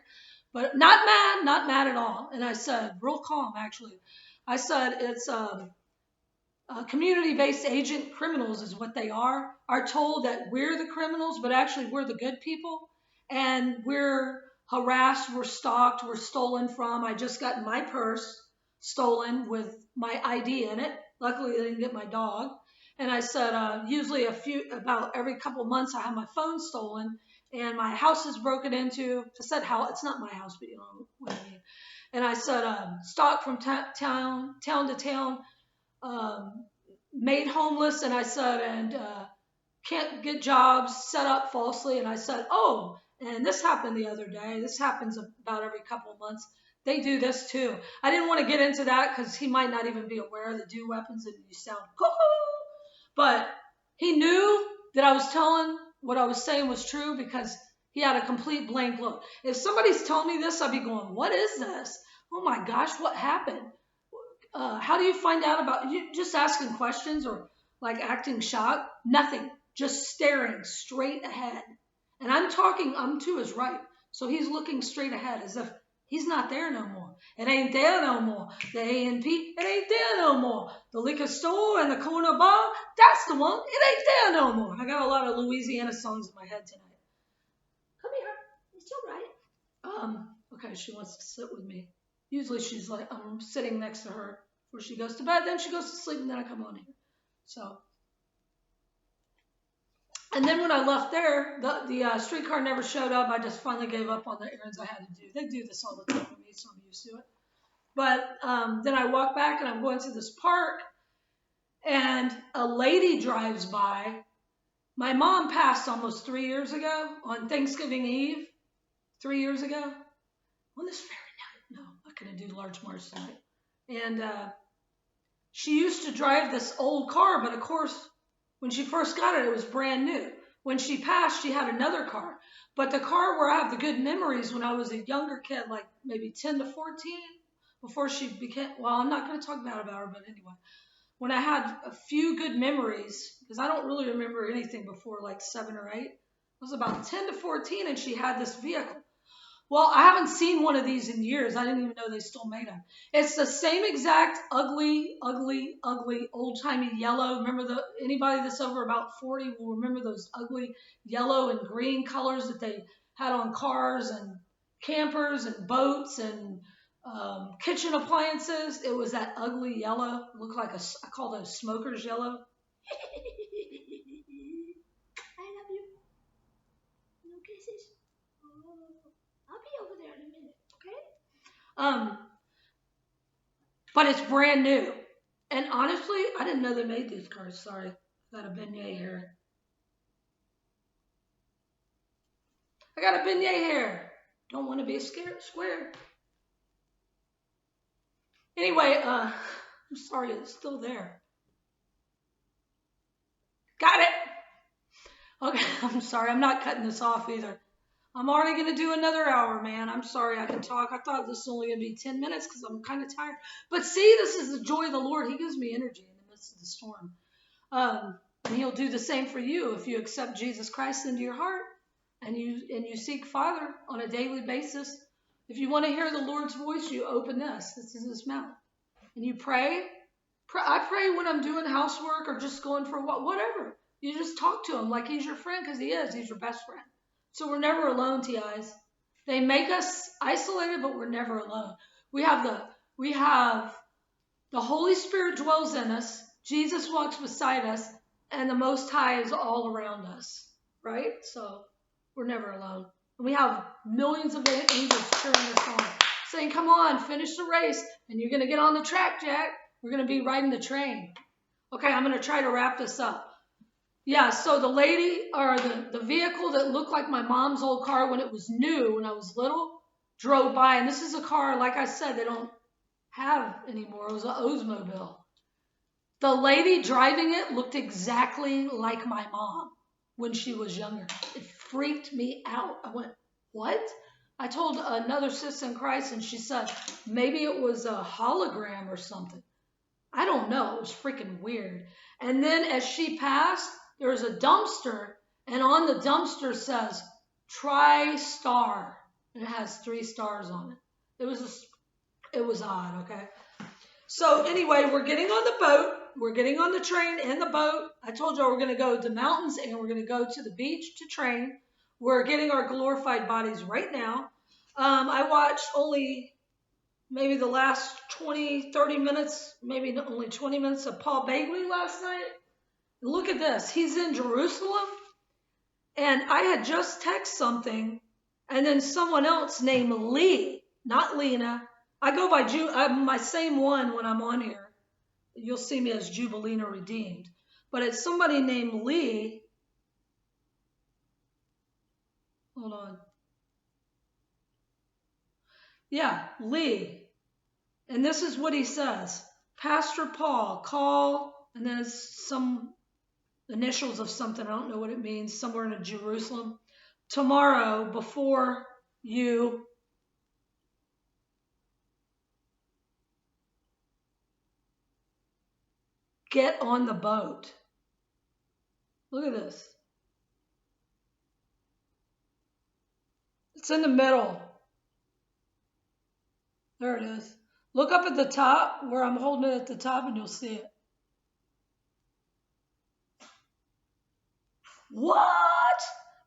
but not mad at all. And I said, real calm, actually. I said, it's community-based agent criminals is what they are told that we're the criminals, but actually we're the good people. And we're harassed, we're stalked, we're stolen from. I just got my purse stolen with my ID in it. Luckily, I didn't get my dog. And I said, usually about every couple months, I have my phone stolen and my house is broken into. I said, it's not my house, but you know what I mean. And I said, stalked from town to town, made homeless. And I said, and can't get jobs, set up falsely. And I said, oh, and this happened the other day. This happens about every couple of months. They do this too. I didn't want to get into that because he might not even be aware they do weapons and you sound cuckoo. But he knew that I was telling what I was saying was true because he had a complete blank look. If somebody's telling me this, I'd be going, what is this? Oh my gosh, what happened? How do you find out about you? Just asking questions or like acting shocked? Nothing. Just staring straight ahead. And I'm to his right. So he's looking straight ahead as if he's not there no more. It ain't there no more. The A&P, it ain't there no more. The liquor store and the corner bar, that's the one. It ain't there no more. I got a lot of Louisiana songs in my head tonight. Come here. It's all right. Okay, she wants to sit with me. Usually she's like, I'm sitting next to her before she goes to bed. Then she goes to sleep and then I come on here. So. And then when I left there, the streetcar never showed up. I just finally gave up on the errands I had to do. They do this all the time for me, so I'm used to it. But then I walk back and I'm going to this park and a lady drives by. My mom passed almost 3 years ago on Thanksgiving Eve, 3 years ago. On this very night. No, I couldn't do large march tonight. And she used to drive this old car, but of course, when she first got it, it was brand new. When she passed, she had another car. But the car where I have the good memories when I was a younger kid, like maybe 10 to 14, before she became, well, I'm not going to talk bad about her, but anyway, when I had a few good memories, because I don't really remember anything before like 7 or 8, it was about 10 to 14, and she had this vehicle. Well, I haven't seen one of these in years. I didn't even know they still made them. It's the same exact ugly, ugly, ugly, old-timey yellow. Remember anybody that's over about 40 will remember those ugly yellow and green colors that they had on cars and campers and boats and kitchen appliances. It was that ugly yellow. It looked like I call those smoker's yellow. I love you. No kisses. I'll be over there in a minute, okay? But it's brand new. And honestly, I didn't know they made these cars. Sorry. Got a beignet here. I got a beignet here. Don't want to be square. Anyway, I'm sorry, it's still there. Got it. Okay, I'm sorry. I'm not cutting this off either. I'm already going to do another hour, man. I'm sorry I can talk. I thought this was only going to be 10 minutes because I'm kind of tired. But see, this is the joy of the Lord. He gives me energy in the midst of the storm. And he'll do the same for you if you accept Jesus Christ into your heart and you seek Father on a daily basis. If you want to hear the Lord's voice, you open this. This is his mouth. And you pray. I pray when I'm doing housework or just going for whatever. You just talk to him like he's your friend because he is. He's your best friend. So we're never alone, TIs. They make us isolated, but we're never alone. We have the Holy Spirit dwells in us. Jesus walks beside us, and the Most High is all around us, right? So we're never alone. And we have millions of angels cheering us on, saying, come on, finish the race, and you're going to get on the track, Jack. We're going to be riding the train. Okay, I'm going to try to wrap this up. Yeah, so the lady, or the vehicle that looked like my mom's old car when it was new, when I was little, drove by. And this is a car, like I said, they don't have anymore. It was an Oldsmobile. The lady driving it looked exactly like my mom when she was younger. It freaked me out. I went, what? I told another sister in Christ, and she said, maybe it was a hologram or something. I don't know. It was freaking weird. And then as she passed, there was a dumpster, and on the dumpster says, Tri-Star. And it has 3 stars on it. It was odd, okay? So anyway, we're getting on the boat. We're getting on the train and the boat. I told y'all we're going to go to the mountains and we're going to go to the beach to train. We're getting our glorified bodies right now. I watched only maybe the last 20, 30 minutes, maybe only 20 minutes of Paul Bagley last night. Look at this. He's in Jerusalem. And I had just texted something, and then someone else named Lee, not Lena. I go by my same one when I'm on here. You'll see me as Jubilina Redeemed. But it's somebody named Lee. Hold on. Yeah, Lee. And this is what he says. Pastor Paul, call, and then it's some initials of something. I don't know what it means. Somewhere in Jerusalem. Tomorrow, before you get on the boat. Look at this. It's in the middle. There it is. Look up at the top where I'm holding it at the top and you'll see it. What?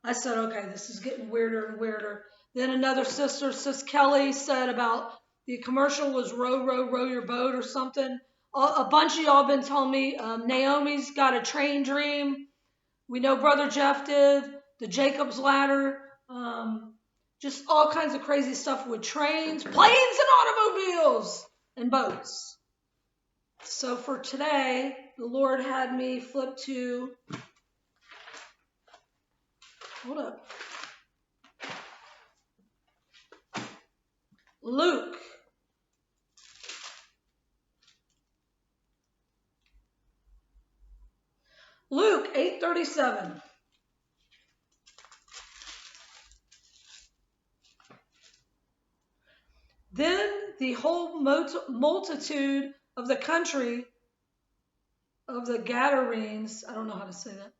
I said, okay, this is getting weirder and weirder. Then another sister, Sis Kelly, said about the commercial was row, row, row your boat or something. A bunch of y'all been telling me Naomi's got a train dream. We know Brother Jeff did. The Jacob's Ladder. Just all kinds of crazy stuff with trains, planes, and automobiles, and boats. So for today, the Lord had me flip to, hold up, Luke. Luke 8:37. Then the whole multitude of the country of the Gadarenes, I don't know how to say that,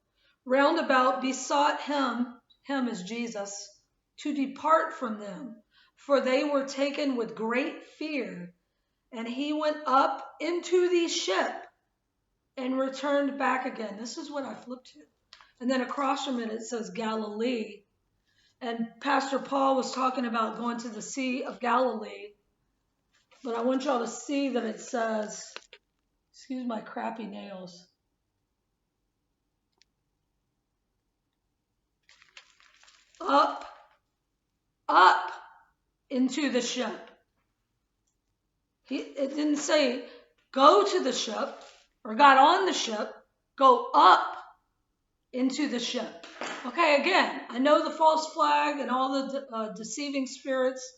round about besought him is Jesus, to depart from them, for they were taken with great fear. And he went up into the ship and returned back again. This is what I flipped to. And then across from it says Galilee. And Pastor Paul was talking about going to the Sea of Galilee. But I want y'all to see that it says, excuse my crappy nails. Up into the ship. It didn't say go to the ship or got on the ship. Go up into the ship. Okay, again, I know the false flag and all the deceiving spirits,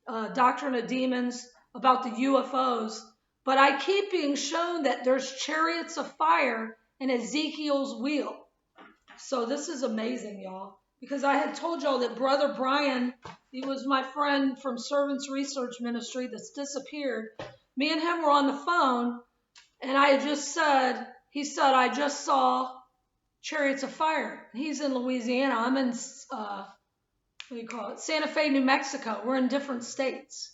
doctrine of demons about the UFOs, but I keep being shown that there's chariots of fire in Ezekiel's wheel. So this is amazing, y'all, because I had told y'all that Brother Brian, he was my friend from Servants Research Ministry that's disappeared. Me and him were on the phone, and I had just said, he said, I just saw chariots of fire. He's in Louisiana. I'm in, what do you call it? Santa Fe, New Mexico. We're in different states.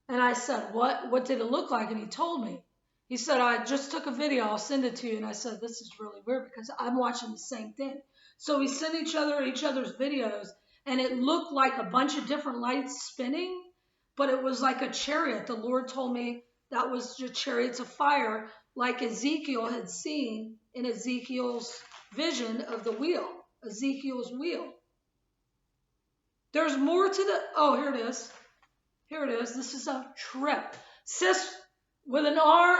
And I said, what did it look like? And he told me. He said, I just took a video. I'll send it to you. And I said, this is really weird because I'm watching the same thing. So we sent each other's videos, and it looked like a bunch of different lights spinning, but it was like a chariot. The Lord told me that was just chariots of fire, like Ezekiel had seen in Ezekiel's vision of the wheel, Ezekiel's wheel. There's more to the, oh, here it is. Here it is. This is a trip. Sis with an R,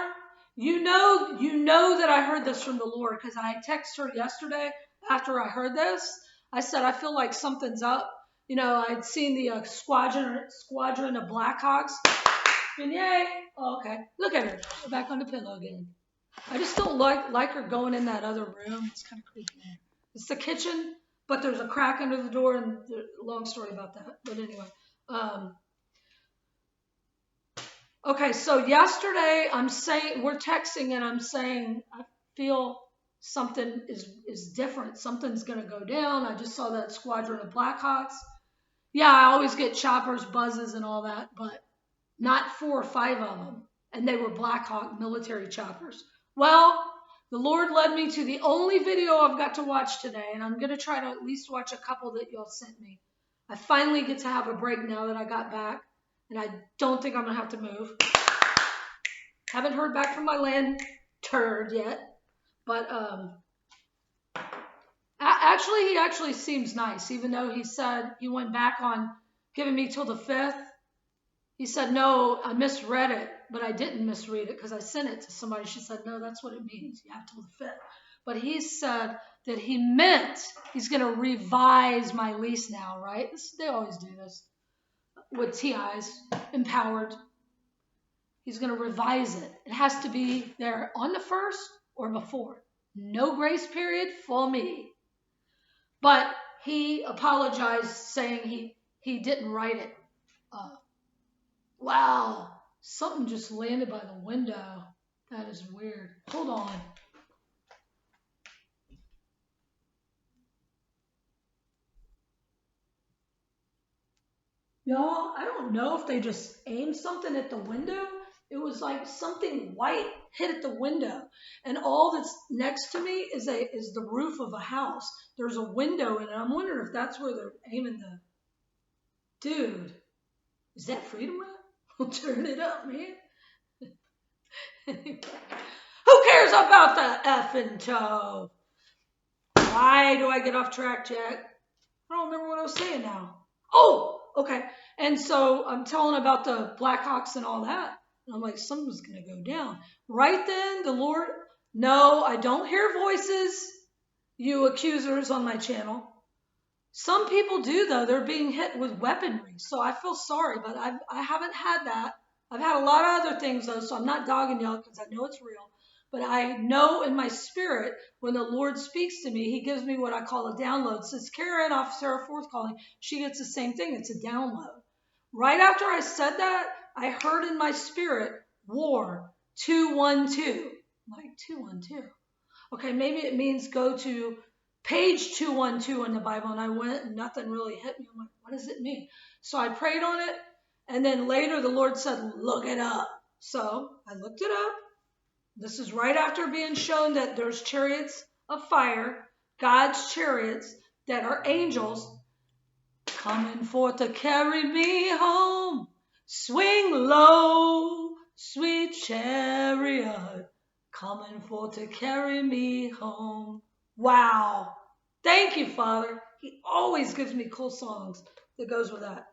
you know that I heard this from the Lord, because I texted her yesterday after I heard this. I said, I feel like something's up. You know, I'd seen the squadron of Blackhawks. And yay. Oh, okay. Look at her. Go back on the pillow again. I just don't like her going in that other room. It's kind of creepy. It's the kitchen, but there's a crack under the door, and long story about that. But anyway. Okay, so yesterday we're texting, and I'm saying I feel something is different. Something's going to go down. I just saw that squadron of Blackhawks. Yeah, I always get choppers, buzzes, and all that, but not 4 or 5 of them. And they were Blackhawk military choppers. Well, the Lord led me to the only video I've got to watch today, and I'm going to try to at least watch a couple that y'all sent me. I finally get to have a break now that I got back, and I don't think I'm going to have to move. Haven't heard back from my land turd yet, but he actually seems nice, even though he said he went back on giving me till the 5th. He said, no, I misread it, but I didn't misread it because I sent it to somebody. She said, no, that's what it means. You have till the 5th. But he said that he meant he's going to revise my lease now, right? They always do this with TIs, empowered. He's going to revise it. It has to be there on the 1st or before. No grace period for me. But he apologized, saying he didn't write it. Wow, something just landed by the window. That is weird. Hold on. Y'all, I don't know if they just aimed something at the window. It was like something white hit at the window. And all that's next to me is the roof of a house. There's a window in it. I'm wondering if that's where they're aiming the... Dude, is that Freedom Rap? We'll turn it up, man. Who cares about the effing toe? Why do I get off track, Jack? I don't remember what I was saying now. Oh, okay. And so I'm telling about the Blackhawks and all that. And I'm like, something's going to go down. Right then, the Lord, no, I don't hear voices, you accusers on my channel. Some people do, though. They're being hit with weaponry. So I feel sorry, but I haven't had that. I've had a lot of other things, though, so I'm not dogging y'all because I know it's real. But I know in my spirit, when the Lord speaks to me, he gives me what I call a download. Since Karen off Sarah Forth Calling, she gets the same thing. It's a download. Right after I said that, I heard in my spirit, War 212. I'm like, 212? Okay, maybe it means go to page 212 in the Bible. And I went and nothing really hit me. I'm like, what does it mean? So I prayed on it. And then later the Lord said, look it up. So I looked it up. This is right after being shown that there's chariots of fire, God's chariots that are angels coming forth to carry me home. Swing low, sweet chariot, coming forth to carry me home. Wow. Thank you, Father. He always gives me cool songs that goes with that.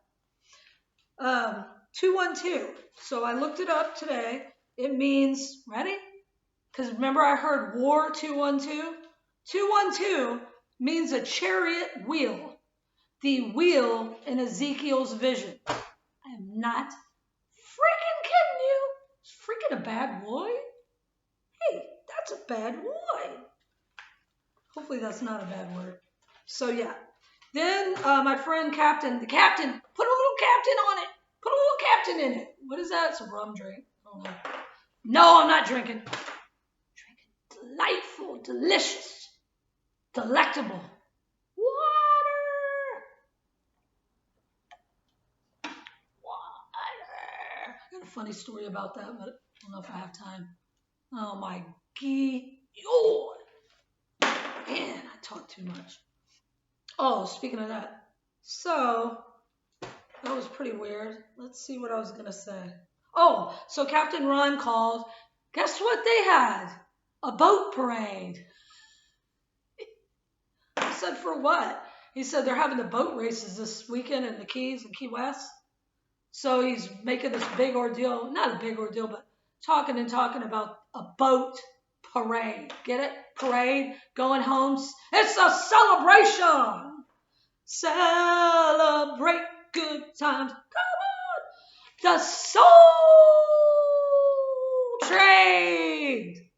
212. So I looked it up today. It means, ready? Because remember I heard War 212? 212 means a chariot wheel. The wheel in Ezekiel's vision. I am not freaking kidding you. It's freaking a bad boy. Hey, that's a bad boy. Hopefully that's not a bad word. So yeah. Then my friend Captain, the captain, put a little captain on it. Put a little captain in it. What is that? It's a rum drink. I don't know. No, I'm not drinking. Drinking delightful, delicious, delectable water. I got a funny story about that, but I don't know if I have time. Oh my God. Man, I talk too much. Oh, speaking of that. So, that was pretty weird. Let's see what I was going to say. Oh, so Captain Ron called. Guess what they had? A boat parade. I said, for what? He said they're having the boat races this weekend in the Keys and Key West. So he's making this big ordeal, not a big ordeal, but talking about a boat parade. Get it? Parade, going home. It's a celebration. Celebrate good times. Come on. The Soul Train.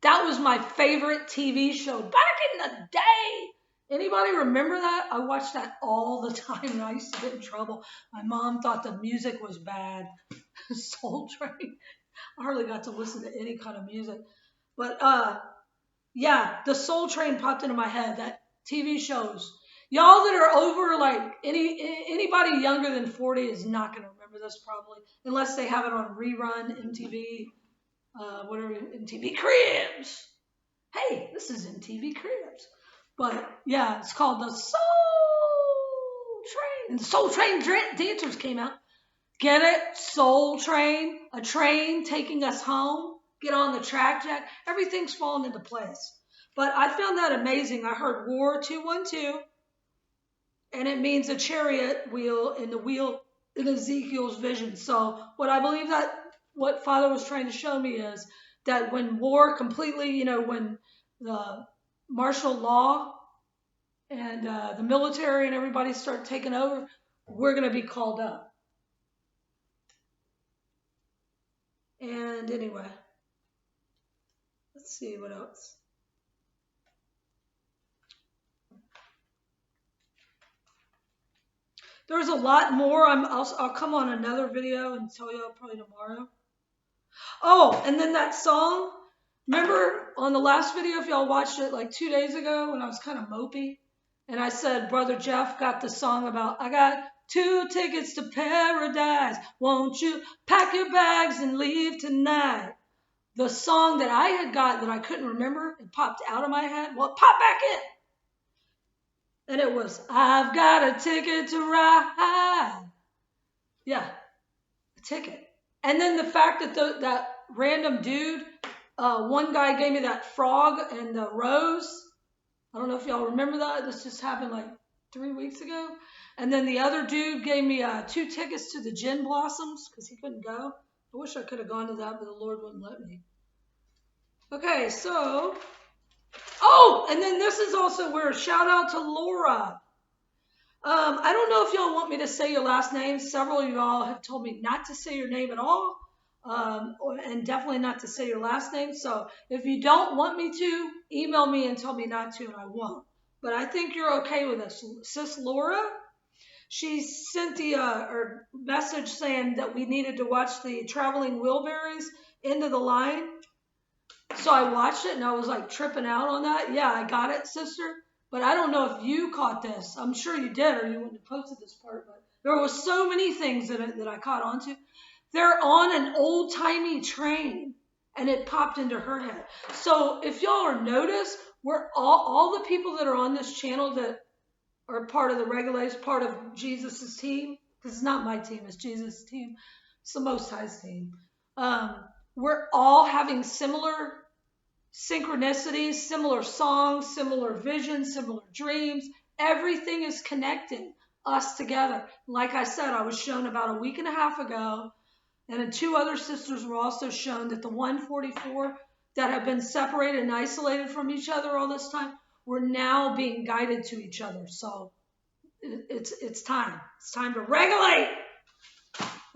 That was my favorite TV show back in the day. Anybody remember that? I watched that all the time and I used to get in trouble. My mom thought the music was bad. Soul Train. I hardly got to listen to any kind of music. But yeah, the Soul Train popped into my head. That TV shows. Y'all that are over, like anybody younger than 40 is not going to remember this probably. Unless they have it on rerun, MTV, whatever, MTV Cribs. Hey, this is MTV Cribs. But yeah, it's called the Soul Train. And the Soul Train dancers came out. Get it? Soul Train. A train taking us home. Get on the track, Jack. Everything's falling into place. But I found that amazing. I heard War 212. And it means a chariot wheel in the wheel in Ezekiel's vision. So what I believe that what Father was trying to show me is that when war completely, when the martial law and the military and everybody start taking over, we're going to be called up. And anyway, let's see what else. There's a lot more. I'll come on another video and tell you probably tomorrow. Oh, and then that song. Remember on the last video, if y'all watched it like 2 days ago when I was kind of mopey, and I said Brother Jeff got the song about, I got 2 tickets to paradise. Won't you pack your bags and leave tonight? The song that I had got that I couldn't remember, it popped out of my head. Well, it popped back in. And it was, I've got a ticket to ride. Yeah, a ticket. And then the fact that that random dude, one guy gave me that frog and the rose. I don't know if y'all remember that. This just happened like 3 weeks ago. And then the other dude gave me 2 tickets to the Gin Blossoms because he couldn't go. I wish I could have gone to that, but the Lord wouldn't let me. Okay, so... Oh, and then this is also where shout out to Laura. I don't know if y'all want me to say your last name. Several of y'all have told me not to say your name at all, and definitely not to say your last name. So if you don't want me to, email me and tell me not to, and I won't. But I think you're okay with this. Sis Laura, she sent the or message saying that we needed to watch the Traveling Wilburys Into the Line. So I watched it and I was like tripping out on that. Yeah, I got it, sister. But I don't know if you caught this. I'm sure you did, or you wouldn't have posted this part. But there was so many things in it that I caught onto. They're on an old-timey train, and it popped into her head. So if y'all are notice, we're all the people that are on this channel that are part of the Regulators, part of Jesus's team, because it's not my team, it's Jesus' team. It's the Most High's team. We're all having similar synchronicities, similar songs, similar visions, similar dreams. Everything is connecting us together. Like I said, I was shown about a week and a half ago, and then 2 other sisters were also shown that the 144 that have been separated and isolated from each other all this time were now being guided to each other. So it's time. It's time to regulate.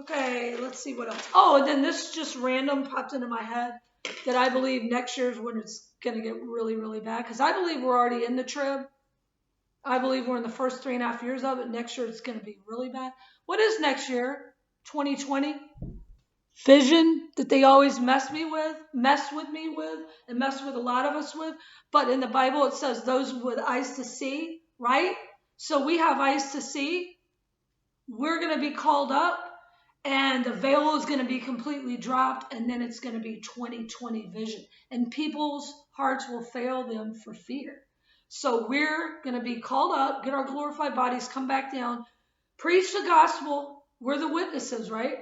Okay, let's see what else. Oh, and then this just random popped into my head that I believe next year is when it's going to get really, really bad. Because I believe we're already in the trib. I believe we're in the first 3.5 years of it. Next year it's going to be really bad. What is next year? 2020? Vision that they always mess with me with, and mess with a lot of us with. But in the Bible it says those with eyes to see, right? So we have eyes to see. We're going to be called up, and the veil is going to be completely dropped, and then it's going to be 2020 vision. And people's hearts will fail them for fear. So we're going to be called up, get our glorified bodies, come back down, preach the gospel. We're the witnesses, right?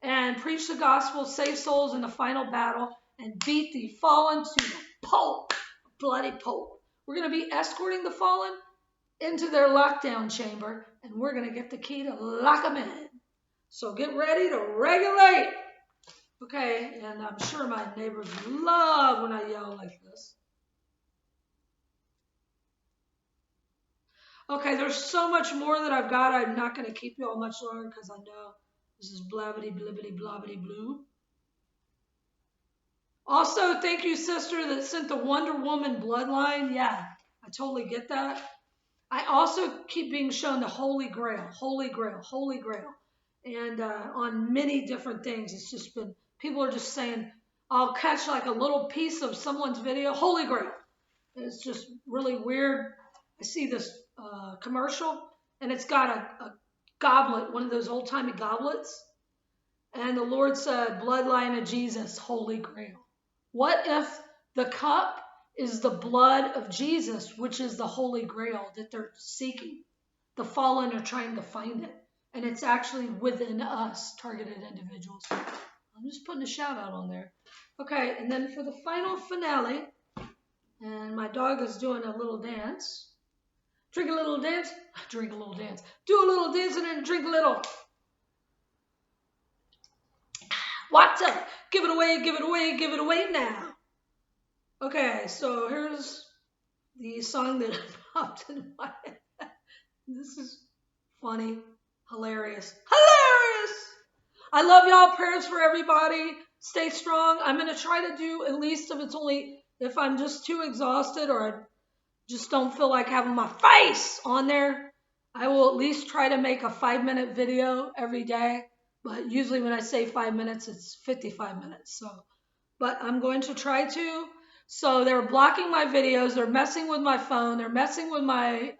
And preach the gospel, save souls in the final battle, and beat the fallen to the pulp, bloody pulp. We're going to be escorting the fallen into their lockdown chamber, and we're going to get the key to lock them in. So get ready to regulate. Okay, and I'm sure my neighbors love when I yell like this. Okay, there's so much more that I've got. I'm not going to keep you all much longer because I know this is blabbity, blibbity, blobbity, blue. Also, thank you, sister, that sent the Wonder Woman bloodline. Yeah, I totally get that. I also keep being shown the Holy Grail, Holy Grail, Holy Grail. And on many different things, it's just been, people are just saying, I'll catch like a little piece of someone's video, Holy Grail. And it's just really weird. I see this commercial, and it's got a goblet, one of those old-timey goblets. And the Lord said, bloodline of Jesus, Holy Grail. What if the cup is the blood of Jesus, which is the Holy Grail that they're seeking? The fallen are trying to find it. And it's actually within us, targeted individuals. I'm just putting a shout out on there. Okay, and then for the final finale, and my dog is doing a little dance. Drink a little dance. Drink a little dance. Do a little dance and then drink a little. What's up? Give it away, give it away, give it away now. Okay, so here's the song that popped in my head. This is funny. Hilarious. Hilarious! I love y'all. Prayers for everybody. Stay strong. I'm going to try to do at least if I'm just too exhausted or I just don't feel like having my face on there, I will at least try to make a 5-minute video every day. But usually when I say 5 minutes, it's 55 minutes. But I'm going to try to. So they're blocking my videos. They're messing with my phone. They're messing with my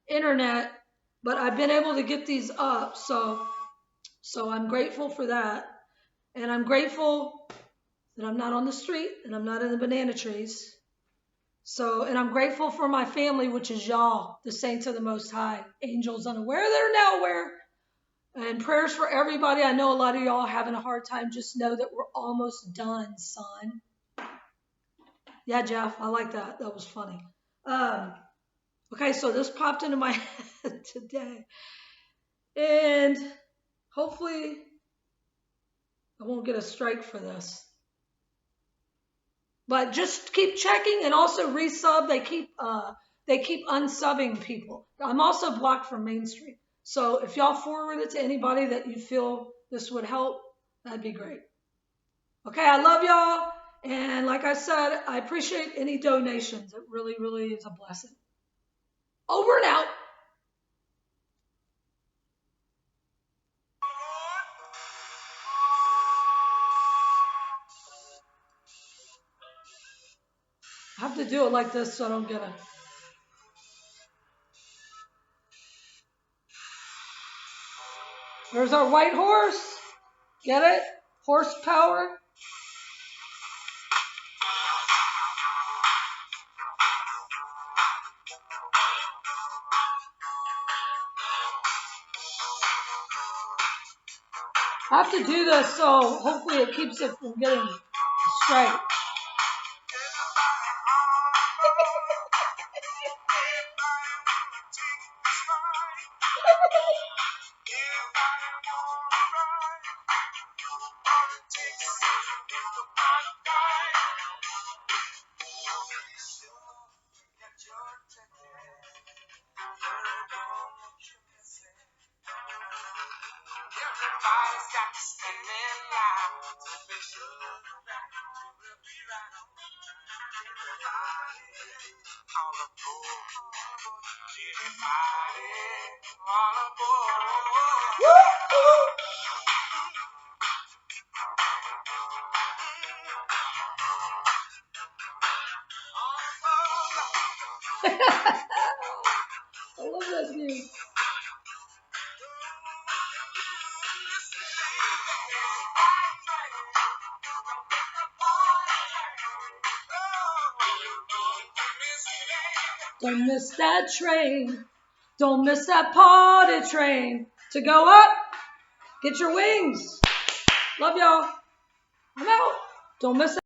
internet. But I've been able to get these up, so I'm grateful for that. And I'm grateful that I'm not on the street and I'm not in the banana trees. And I'm grateful for my family, which is y'all, the saints of the Most High, angels unaware, they're now aware. And prayers for everybody. I know a lot of y'all are having a hard time. Just know that we're almost done, son. Yeah, Jeff, I like that. That was funny. Okay, so this popped into my head today. And hopefully I won't get a strike for this. But just keep checking and also resub. They keep unsubbing people. I'm also blocked from mainstream. So if y'all forward it to anybody that you feel this would help, that'd be great. Okay, I love y'all. And like I said, I appreciate any donations. It really, really is a blessing. Over and out. have to do it like this so I don't get it. There's our white horse. Get it? Horsepower. I have to do this so hopefully it keeps it from getting straight. Everybody's got to stand in line to be sure that we'll be right on. Everybody on the board. Everybody on the board. I love that dude. Don't miss that train. Don't miss that party train. To go up, get your wings. Love y'all. I'm out. Don't miss it.